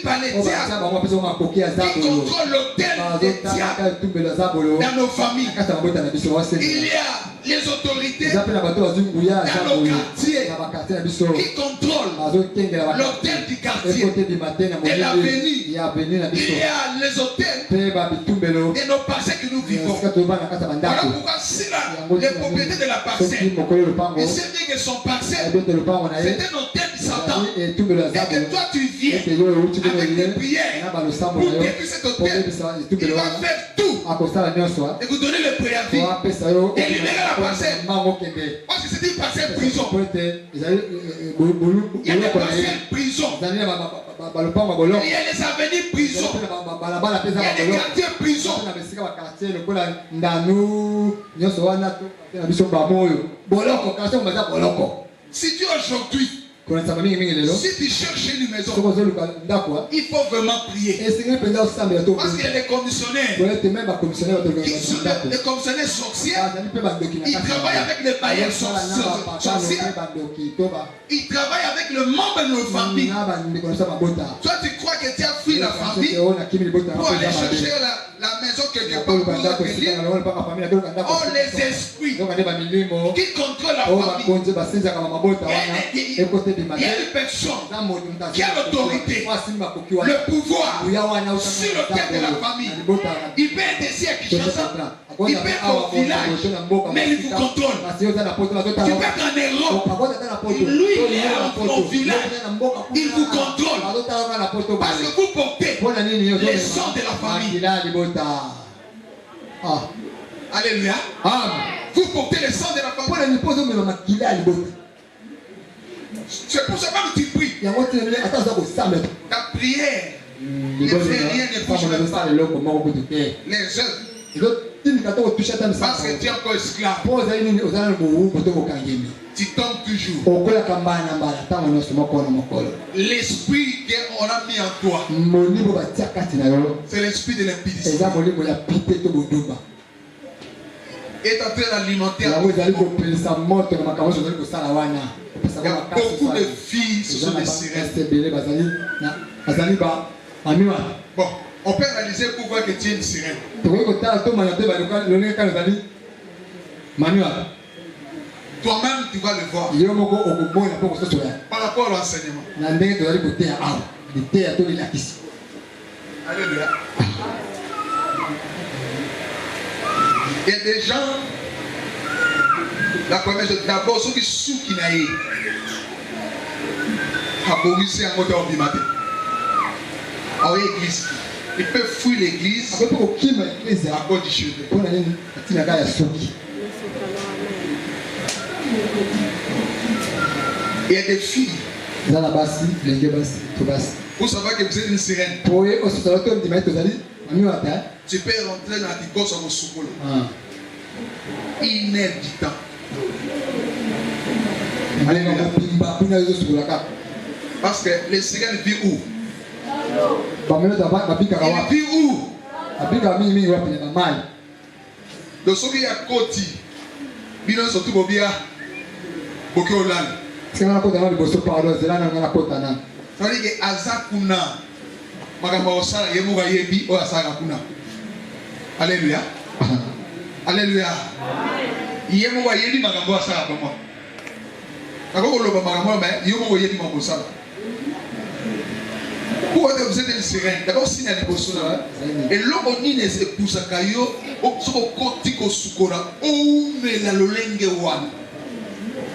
par les diables qui contrôlent l'autel des diables dans nos familles. Il y a les autorités dans nos quartiers qui contrôlent l'autel du quartier et l'avenir. Il y a les hôtels de nos parcelles que nous vivons. Voilà pourquoi si les propriétés de la parcelle, il sait bien que son parcelle, c'est un hôtel du Satan. Et que toi tu viens avec des prières pour détruire cet hôtel. Il va faire tout et vous donner le préavis et libérer la parcelle. Parce que c'est une parcelle prison. Il y a des parcelles prison. Il y a les avenirs prison. Il y a des quartiers prison. Si tu aujourd'hui, si tu cherches une maison, il faut vraiment prier. Parce qu'il y a des commissionnaires qui sont des commissionnaires sorciers. Ils travaillent avec les bailleurs sorciers. Ils travaillent avec le membre de nos familles. Toi, tu crois que tu as fui la famille pour aller chercher la maison quelque part pour l'accueillir. Oh, les esprits qui contrôlent la famille. Il y a une personne qui a l'autorité, le pouvoir sur le terre de la famille. Il peut être ici à Kinshasa, il peut être au village, mais il vous contrôle. Tu peux être un héros, lui il est au village, il vous contrôle. Parce que vous portez les sons de la famille. Alléluia. Vous portez les sons de la famille. C'est pour ça que tu pries. Ta prière ne fait rien, ne bouge même pas. Les œuvres. Parce que tu es encore esclave. Tu tombes toujours. L'esprit qu'on a mis en toi, c'est l'esprit de l'impudicité. Et est en train d'alimenter. Il y a beaucoup de filles, ce sont des sirènes. Bon, on peut analyser pour voir que tu es une sirène. Toi-même, tu vas le voir. Par rapport à l'enseignement. Alléluia. Il y a des gens, la première chose, d'abord, ceux qui sont qui n'aillent pas. Abomisé en mode matin. En église. Ils peuvent fuir l'église à cause du cheveu. Il y a des filles. Vous savez que vous êtes une sirène. Tu peux rentrer dans la gosse en soukolo. Inéditant. Parce que les sirènes vivent où? Ils vivent où? Donc ceux qui ont côté, ils sont tous bien. Ça veut dire que Azakuna, Magamba Osara, Yemuga Yebi, ou Asagakuna. Alléluia. Alléluia. Yemuga Yebi, Magamba Osara, comment? Quand on le voit, Magamba, Yemuga Yebi, Magamba Osara. Pourquoi vous êtes une sirène? D'abord, signe à l'émotion. Et l'homme n'est pas pour ça qu'il y a un côté qui est ou mais la lolenge wan.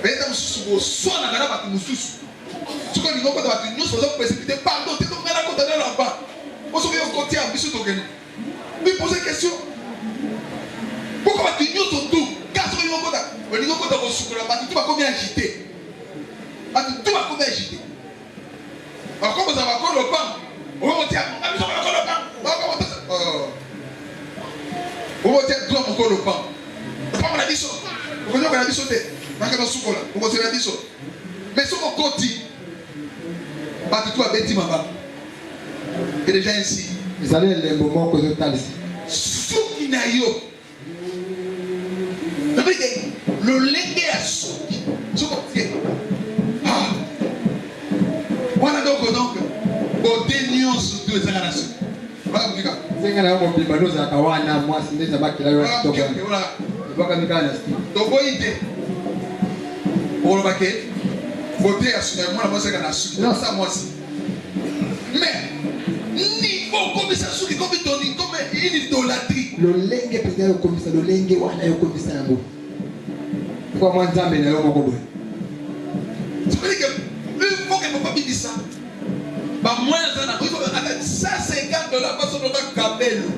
Mais dans ce soit la gana batu mususu. Tu connais comment tu vas te nous faisons précipiter pardon tu dois mettre à côté de là-bas. On se fait côté à bisu token. Lui poser question. Pourquoi tu nous ton tout? Car tu nous côté. On dit côté au sucre là-bas tu vas combien agiter. Tu vas combien agiter. Alors comme vous avez encore le pain, on va monter à bisu encore le pain. On va monter. On va monter encore le pain. Le pain on a dit ça. On va dire sauté. On va dire ça. Mais si on continue, pas du tout à Betty Mamba. Et déjà ainsi. Vous allez les moments que vous avez ici. Ce qui n'a eu. Le légué à Souki. Ce qu'on fait. Ah. Voilà donc. Au dénion sur deux générations. Voilà, vous dites. C'est quand on dit que nous avons un mois, c'est déjà pas qu'il y a eu un stock. Voilà. Donc, on a donc, vous idée. Pour le baquet. Voter à ce moment, moi, c'est qu'on a su. Non, ça, moi aussi. Mais, niveau comme ça, ce qui est comme une idolâtrie. Le lingue peut-être comme ça, le lingue, on a eu comme ça. Pourquoi moi, je n'ai pas eu ça veut dire que, il faut que mon papi dise ça. Bah, moi, il faut avec 150 $, parce qu'on a cabello.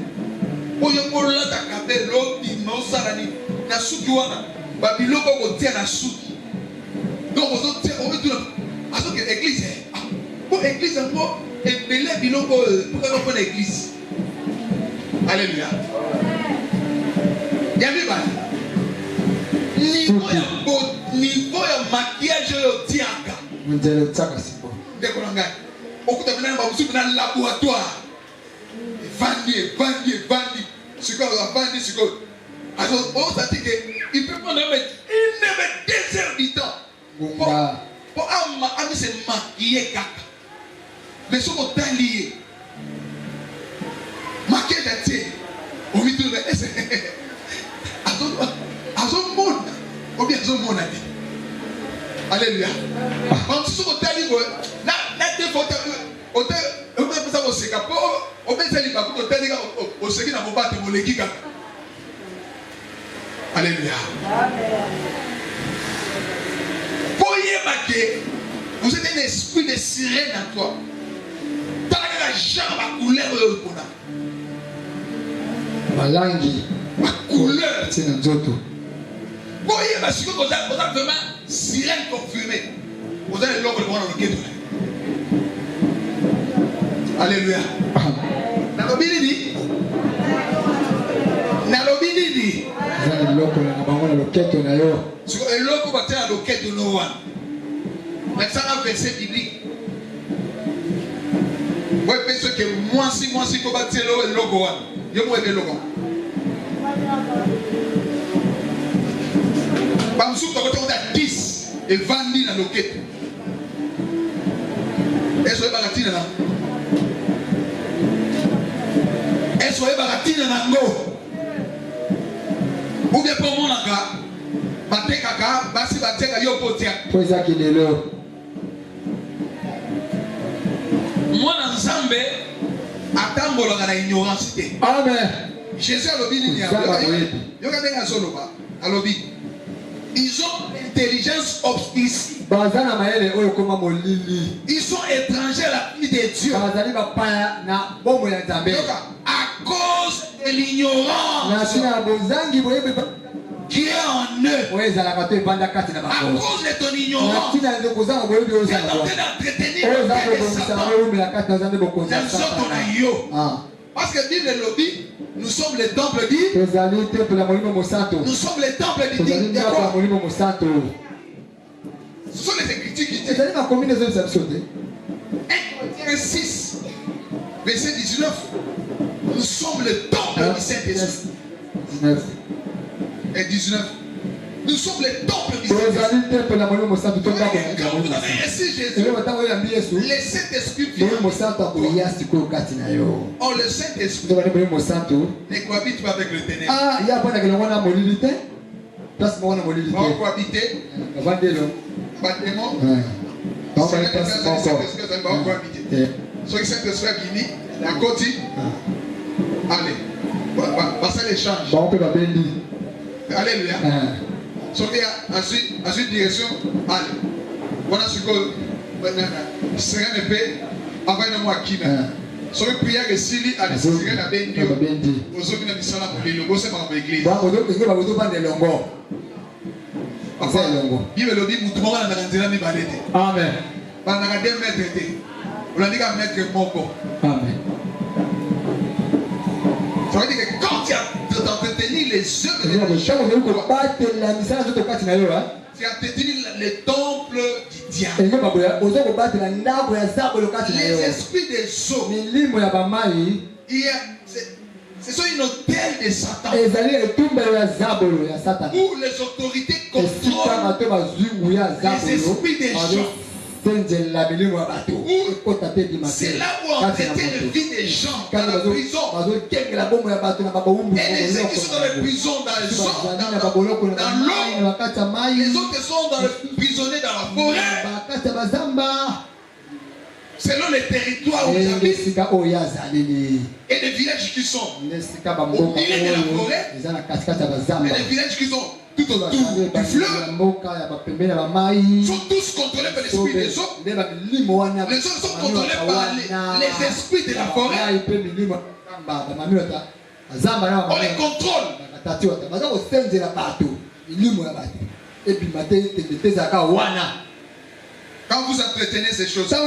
Pour y avoir là, ta cabello, il m'a salani. Na souki wana. Bah, il faut qu'on tienne la souki. Donc, on veut tout le parce que l'église, pour l'église, encore, et belé, pour qu'on ait l'église. Alléluia. Il y a niveau de maquillage au tiaka. Vous avez le tiaka, c'est bon. Décolanga. Au coup de un laboratoire. Vandi. Ce qu'on va vendre, ce qu'on. Alors, on s'est dit qu'il peut prendre une 2 heures du temps. Pour ami se maquiller kaka. Mais ce qu'on t'a lié. Maquiller d'attire. On vit tout le à son monde. Ou bien à son monde. Alléluia. Quand ce qu'on t'a lié, là, des fois, on peut ça au sécap. On peut ça lié, on t'a lié au sécap, on va te voler kaka. Alléluia. Vous êtes un esprit de sirène en toi. T'as la jambe à couleur ma langue, ma couleur. c'est un zoto. Voyez, parce que vous avez vraiment sirène confirmée. Vous avez l'homme dans le ghetto. Alléluia. Nalobini dit. Vous avez l'homme dans le ghetto. Sur un loco battu à l'oquette de no one. Mais ça a un verset biblique. Vous pensez que moi si vous battez le logo, je vais le logo. Par exemple, vous avez 10 et 20 000 à l'oquette. Est-ce que vous avez baratine là? Est-ce que vous avez baratine là? Ou bien pour mon anga? Batekaka, basi bateka yo potia. Poza kilelo. Mwana nzambe atambola na ignorance te. Amen. Jésus a lobi ni ya. Yo ka denga solo ba. Alobi. Ils ont intelligence obscure. Bazana maele oyo koma molili. Ils sont étrangers à la vie de Dieu. Bazali ba paya na bombo ya Nzambe. À cause de l'ignorance. Na sina bozangi boyebe qui est en eux. À cause de ton ignorance. Tu es en train d'entretenir parce que Bible le dit, nous sommes les temples dit. Nous sommes les temples du Dieu. Ce sont les écritures qui disent. 1 6, verset 19. Nous sommes le temple du Saint-Esprit. 19. Et 19. Nous sommes les temples du Tozali Saint-Esprit. temple na Molimo Mosantu Quand tondako vous avez reçu Jésus, Lelo batango yambi Yesu le Saint-Esprit vient. Molimo Mosantu akoya sikoyo kati na yo. Or, le Saint-Esprit Tozali Molimo Mosantu ne cohabite pas avec le ténèbre. ah ya bana kelongo na molili te. Place moko na molili On va te. cohabiter. Bavandelo. Bâtiment. Bako C'est na le place Saint-Esprit qui va moko. cohabiter. Ceux qui Saint-Esprit a fini, la côte dit, allez. Passez l'échange. Bako pe babendi. Alléluia. Ceux qui a ensuite direction, allez. Voilà ce que c'est un épée. Avant de moi qui n'a. Ceux qui prient que Sili a décidé la béni. Aux autres qui n'ont pas la béni. Aux autres qui l'église. Bako do ko bako do bande longo. Enfin, Bible le dit, tout le monde a un mi balete. Amen. Pendant 2 mètres été. On a dit qu'à mettre moko. Amen. Ça veut dire que quand tu as entretenu les œuvres de Ndio Dieu, ko batela misala zoto kati na yo ha. tu as entretenu le temple du diable. Ngo baboya ozo ko batela ndako ya zabo lokati na yo. Les esprits des eaux, Milimo ya bamai ce sont une hôtel de Satan. ezali etumbelo ya zabolo ya Satan. Où les autorités Esika contrôlent bato bazungu ya les zabolo. esprits des gens. Tenzela milimo ya bato. Ekota te di C'est matin. là où on traitait la vie des gens dans la prison. Bazo kengela bomo ya bato na babawumbu. Et ceux qui sont dans les prisons, dans les eaux, dans l'eau, les autres sont dans les prisonniers dans la forêt. Bakata bazamba. Selon les territoires où ils habitent Esika oya zaleli. et les villages qui sont Esika bamboka oyo. Ezana katikata bazamba. et les villages qui sont tout autour du fleuve sont tous contrôlés par l'esprit des eaux. Les autres sont contrôlés par les esprits de la forêt. On les contrôle. Quand vous entretenez ces choses, donc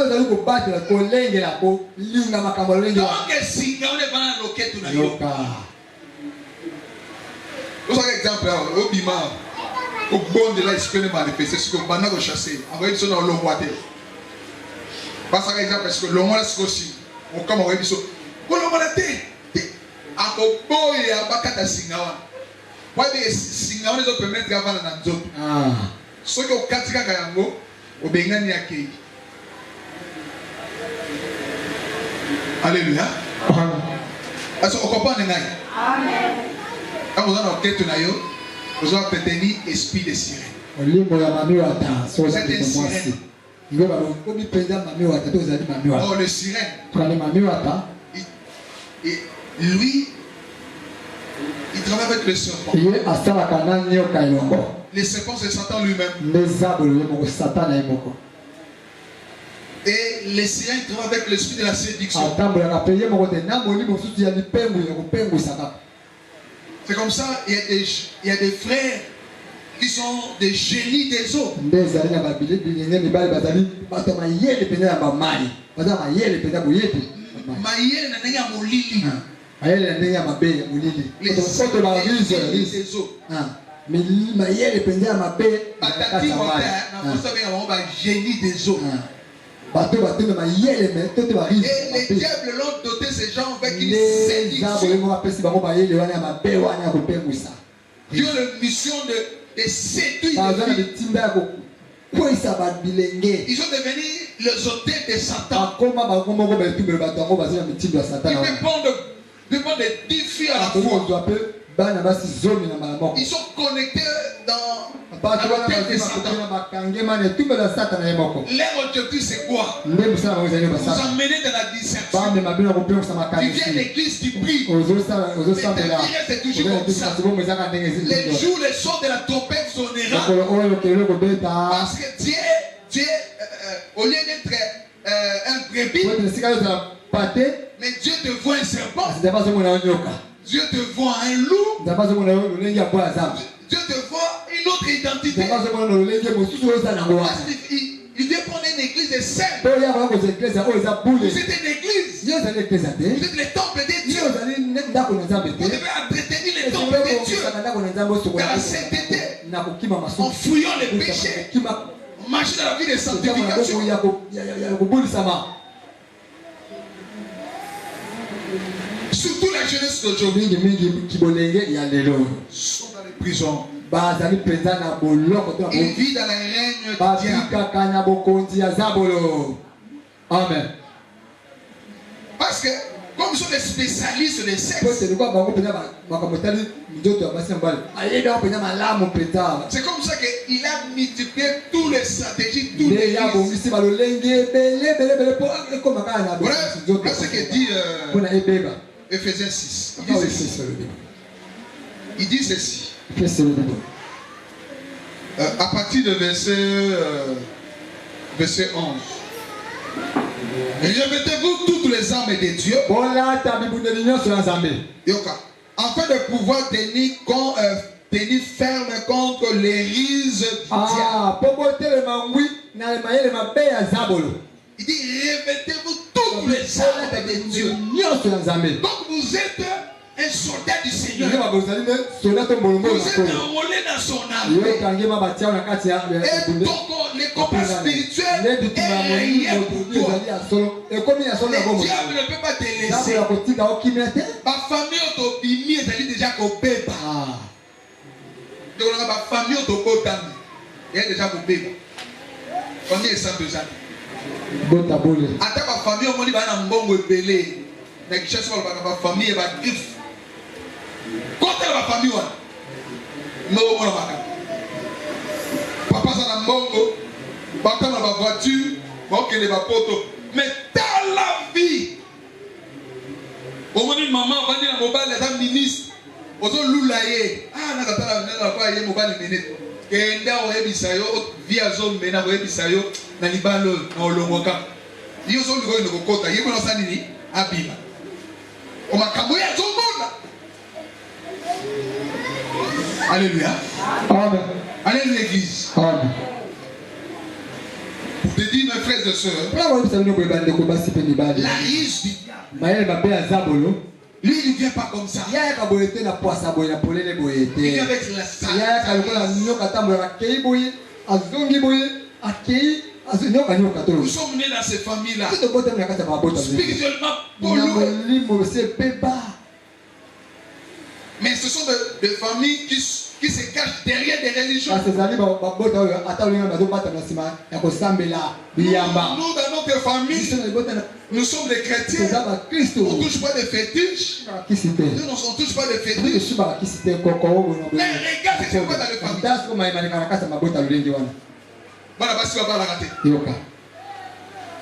si on est dans la loquette, vous avez un exemple là, au Bima, au bon de l'esprit de manifester, ce que vous avez chassé, envoyez ça dans l'eau boîte. Parce que exemple, parce que l'eau est aussi, on comme envoyé ça. Pour l'eau boîte, à Kobo et à Bakata Singawa. Moi, les Singawa, les autres permettent avant la Nanzo. Ceux qui ont Katika Kayango, au Bengani Akei. Alléluia. Est-ce qu'on comprend les nains? Amen. Quand vous avez une quête, vous avez obtenu l'esprit de sirène. C'est une sirène. Oh, le sirène. Lui, il travaille avec le serpent. Le serpent, c'est Satan lui-même. Et les sirènes travaillent avec l'esprit de la séduction. C'est comme ça, il y a des frères qui sont des génies des eaux. Et les diables l'ont doté ces gens avec une séduction. Qui ont la mission de séduire les filles. Ils sont devenus les hôtels de Satan. Ils dépendent de 10 filles à la fois. Ils sont connectés dans l'hôtel de Satan. Leur objectif c'est quoi? Vous emmener dans la dissertation. Tu viens à l'église, tu pries. C'est toujours comme ça. Les jours, les sons de la trompette sonnera. Parce que Dieu, au lieu d'être un brebis, mais Dieu te voit un serpent. Dieu te voit un loup. Dieu te voit une autre identité. Il vient prendre une église de saints. Vous êtes une église. Vous êtes le temple de Dieu. Vous devez entretenir le temple de Dieu. Dans la sainteté. En fouillant les péchés. En marchant dans la vie de sanctification. Surtout la jeunesse d'aujourd'hui. Sont dans les prisons. bazali penza na boloko to na Il vit dans le règne du ba diable. bika na bokonzi ya zabolo. Amen. Parce que comme ils sont des spécialistes de sexe, C'est quoi bango penza makamotali ndoto ya basi mbali. Ayeda penza malamu penza. c'est comme ça qu'il a multiplié toutes les stratégies, tous Les les ya bongisi balolenge bele po ekoma kana na voilà, voilà ce que dit pona ebeba. Ephésiens 6. Il dit ceci. Il dit ceci. À partir de verset 11. Revêtez-vous toutes les armes de Dieu. Yoka. Afin de pouvoir tenir ferme contre les rises du diable. Il dit revêtez-vous toutes les armes de Dieu. Donc vous êtes un soldat du Seigneur. Vous êtes enrôlé dans son armée. Et donc les combats spirituels est réel pour toi. Le diable ne peut pas te laisser. Ma famille autobimi est déjà kobeba. Donc ma famille autobotami est déjà kobeba. On est sans besoin. Ata ma famille au monde bana mbongo ebele. Na kichasi ma famille ba griffe. Contre la famille wana. Mbongo mona maka. Papa ça na mbongo. Bata na ba voiture, ba okende ba poto. Mais dans la vie, au moins maman va dire mobile les ministre. Ozo lulaye. Ah na katala na kwa ye mobile minute. Kenda o ebisayo via zone mena o ebisayo na libalo na olongoka. Yo zo lugo ndoko kota yebo na sanini abima. O makambo ya zomona. Alléluia. Amen. Allez l'église. Amen. Pour te dire mes frères et sœurs, la rise du diable. Lui il ne vient pas comme ça. Il vient avec la nous sommes nés dans ces familles-là. Spirituellement polluées. Mais ce sont des familles qui se cachent derrière des religions. Nous, dans notre famille, nous sommes des chrétiens. On ne touche pas de fétiches. Nous ne touche pas de fétiches. Mais regarde ce qui se passe dans les familles. Bana basi ba bala kate. Yoka.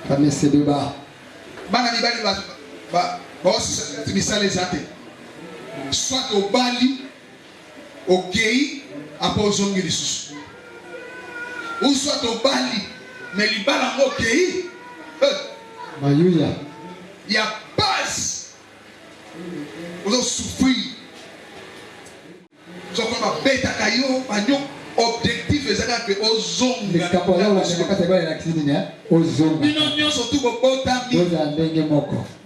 Famille c'est de bas. Bana ni bali ba misale zate. Soit au Bali, au Kei, après au Zongi lisusu. Ou soit au Bali, mais il bala au Kei. Mayuya. Il y a base. Vous avez souffert. Vous avez ma bête à caillou, objectif est que aux zongi. Les caporal la surtout au Botami.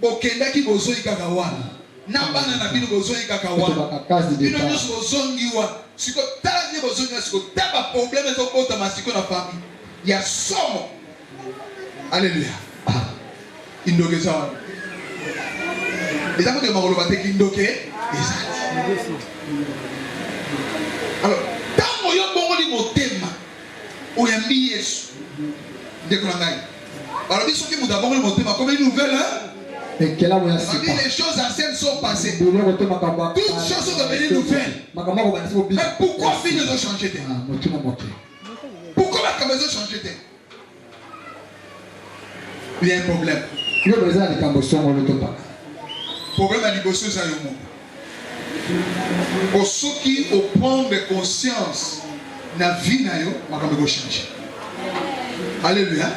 Bokenda ki bozoi kakawana. Nambana na bino bozoi kakawana. Bino nyonso bozongi wa. Siko tala nye bozongi siko taba problème zo kota masiko na famille. Ya somo. Alléluia. Indoke sawa. Les amis de Marolo va te indoke. Exact. Alors, tant yo bongo li motema. Oyambi Yesu. Dekolangai. Alors biso ki muda bongo li motema comme une nouvelle hein. Et quelle les choses anciennes sont passées. Toutes choses sont devenues nouvelles. Mais pourquoi filles ont changé de Pourquoi la maison a changé de Il y a un problème. Problème à l'immotion, c'est le monde. Pour ceux qui ont prendre conscience de la vie, ma maison a changé. Alléluia.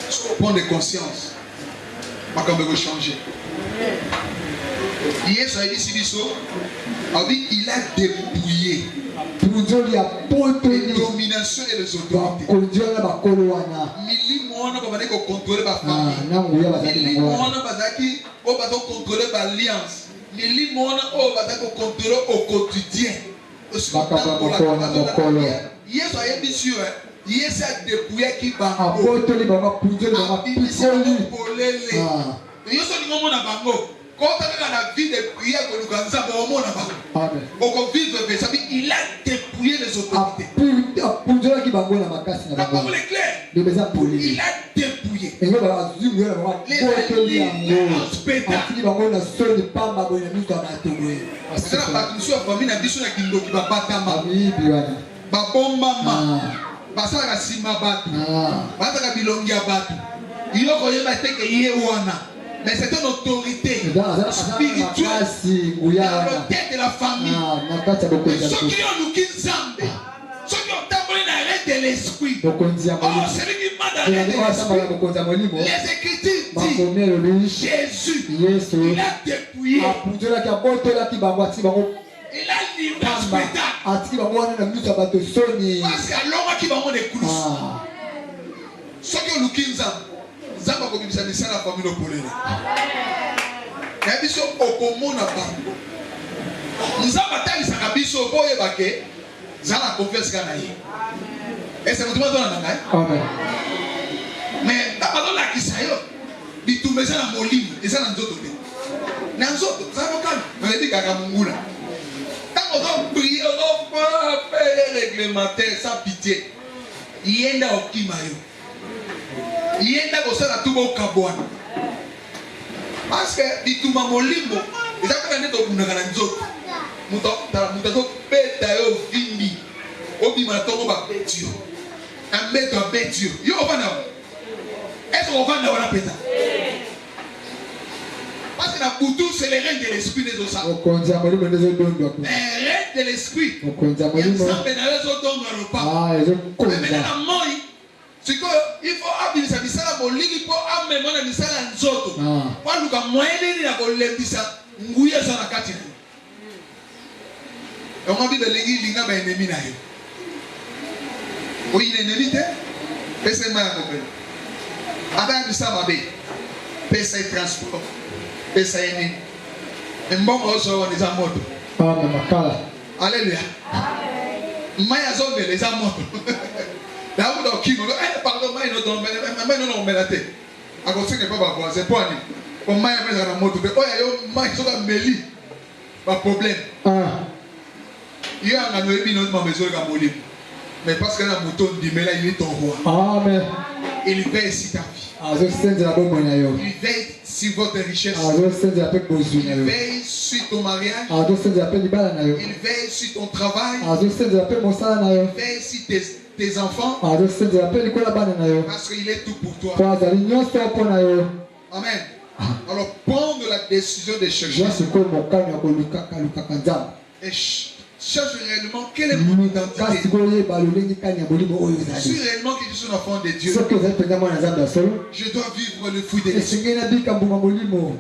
Ceux qui prendre conscience. Ma maison a changé. Hier, ça a dit Sibiso, il a dépouillé les dominations et les autorités. Milimo wana ba ko contrôler ba famille. Milimo wana bazaki o ba contrôler ba alliance. Milimo wana o ba ko contrôler au quotidien. Hier, ça a été sûr. Hier, ça a dépouillé qui va. Quand on a la vie de prière, il a dépouillé dépouillé les autorités. La parole est claire. Il a dépouillé. Les spectacles. C'est la bâtissure de la famille qui est mais c'est une autorité spirituelle dans la tête de la famille. Ceux qui ont nous qui Nzambe, ceux qui ont tambouré dans l'arrêt de l'esprit. Oh, celui qui m'a dans l'arrêt de l'esprit. Les Écritures disent Jésus, il a dépouillé. Il a livré un spectacle. Parce qu'il y a l'homme qui va avoir des cruces. Ceux qui ont nous qui Nzambe. Zamba komisa misala famille no polena. Ya biso okomona ba. Nzamba talisaka biso boye bake zala confiance kana ye. Est-ce que vous demandez na ngai? Amen. Mais d'abord la kisayo bitumeza na molimo eza na nzoto te. Na nzoto zaba kan na ebi kaka mungula. Tango zo prier zo faire réglementaire sans pitié. Yenda okimayo. Yenda kosala tuba ukabwana parce que bituma molimo ezaka nde tokundaka na nzoto muto beta yo vimbi obima na tongo babeti yo ambeto abeti yo yo ovanda est-ce qu'on vanda wana peta parce que na butu c'est le règne de l'esprit des osaka le règne de l'esprit nzambe na yo ezodonga lopa mais na moi il faut abimisa misala molili po amema na misala nzoto po luka moyeni na kolembisa nguye za na kati na yo on bible lingi linga ba ennemi na yo oyi ennemi te pesa ma ko pe ada bisa mabe pesa transport pesa eni mbongo oso woni za moto makala alléluia maya zombe les za moto. Là où dans qui nous pardon mais non non mais la tête à cause que pas voir c'est pas ni pour moi mais dans la moto oh yo mai so ka meli pas problème il y a un nobi notre maison ka molim mais parce que la moto dit mais là il est ton roi amen il veille sur ta vie il veille sur votre richesse il veille sur ton mariage il veille sur ton travail il veille sur tes enfants parce qu'il est tout pour toi. Amen. Alors prendre la décision de chercher et cherche réellement quelle est mon identité. Je suis réellement que je suis un enfant de Dieu. Je dois vivre le fruit de l'esprit.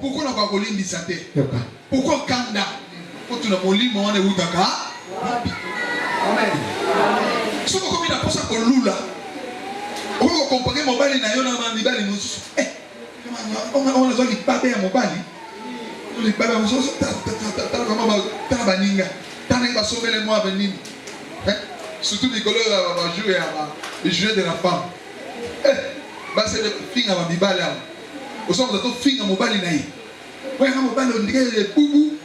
Pourquoi on n'a pas volé l'isate? Pourquoi Kanda? Pourquoi tu n'as pas volé mon Utaka? Amen. Si vous avez une chose à lula, vous pouvez comparer mon bali na yo na mibali musu. On a zoli pape ya mobali. Le pape musu ta baninga. Ta nenga sauver les mois venir. Surtout les couleurs va jouer à le jeu de la femme. Bah c'est le film à mibali. Au sens de tout film à mobali na yi. Ouais na mobali on dirait les boubou.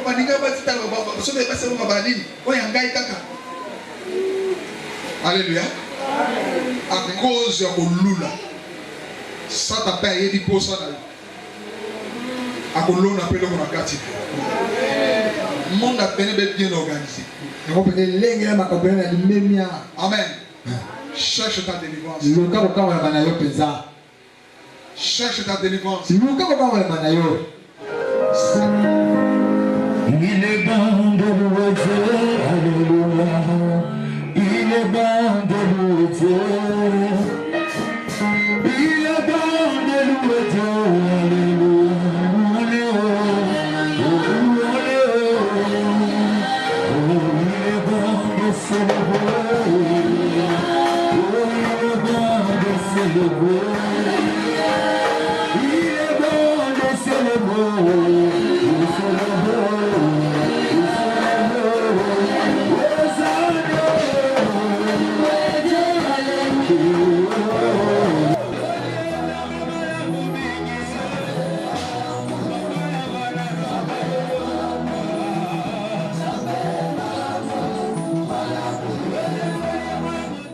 Baninga ba tita ba sauver pas c'est mobali. Ouais ngai kaka. Alléluia. À cause de Lula, ça t'a payé du pot ça. À cause de l'on appelle le quartier. Le monde a bien organisé. Amen. Cherche ta délivrance. Cherche ta délivrance. Il est bon de louer Dieu. Alléluia. Il est bon de louer Dieu. Il est bon de louer Dieu. Alléluia. Oh, il est bon de célébrer. Oh, il est bon de célébrer.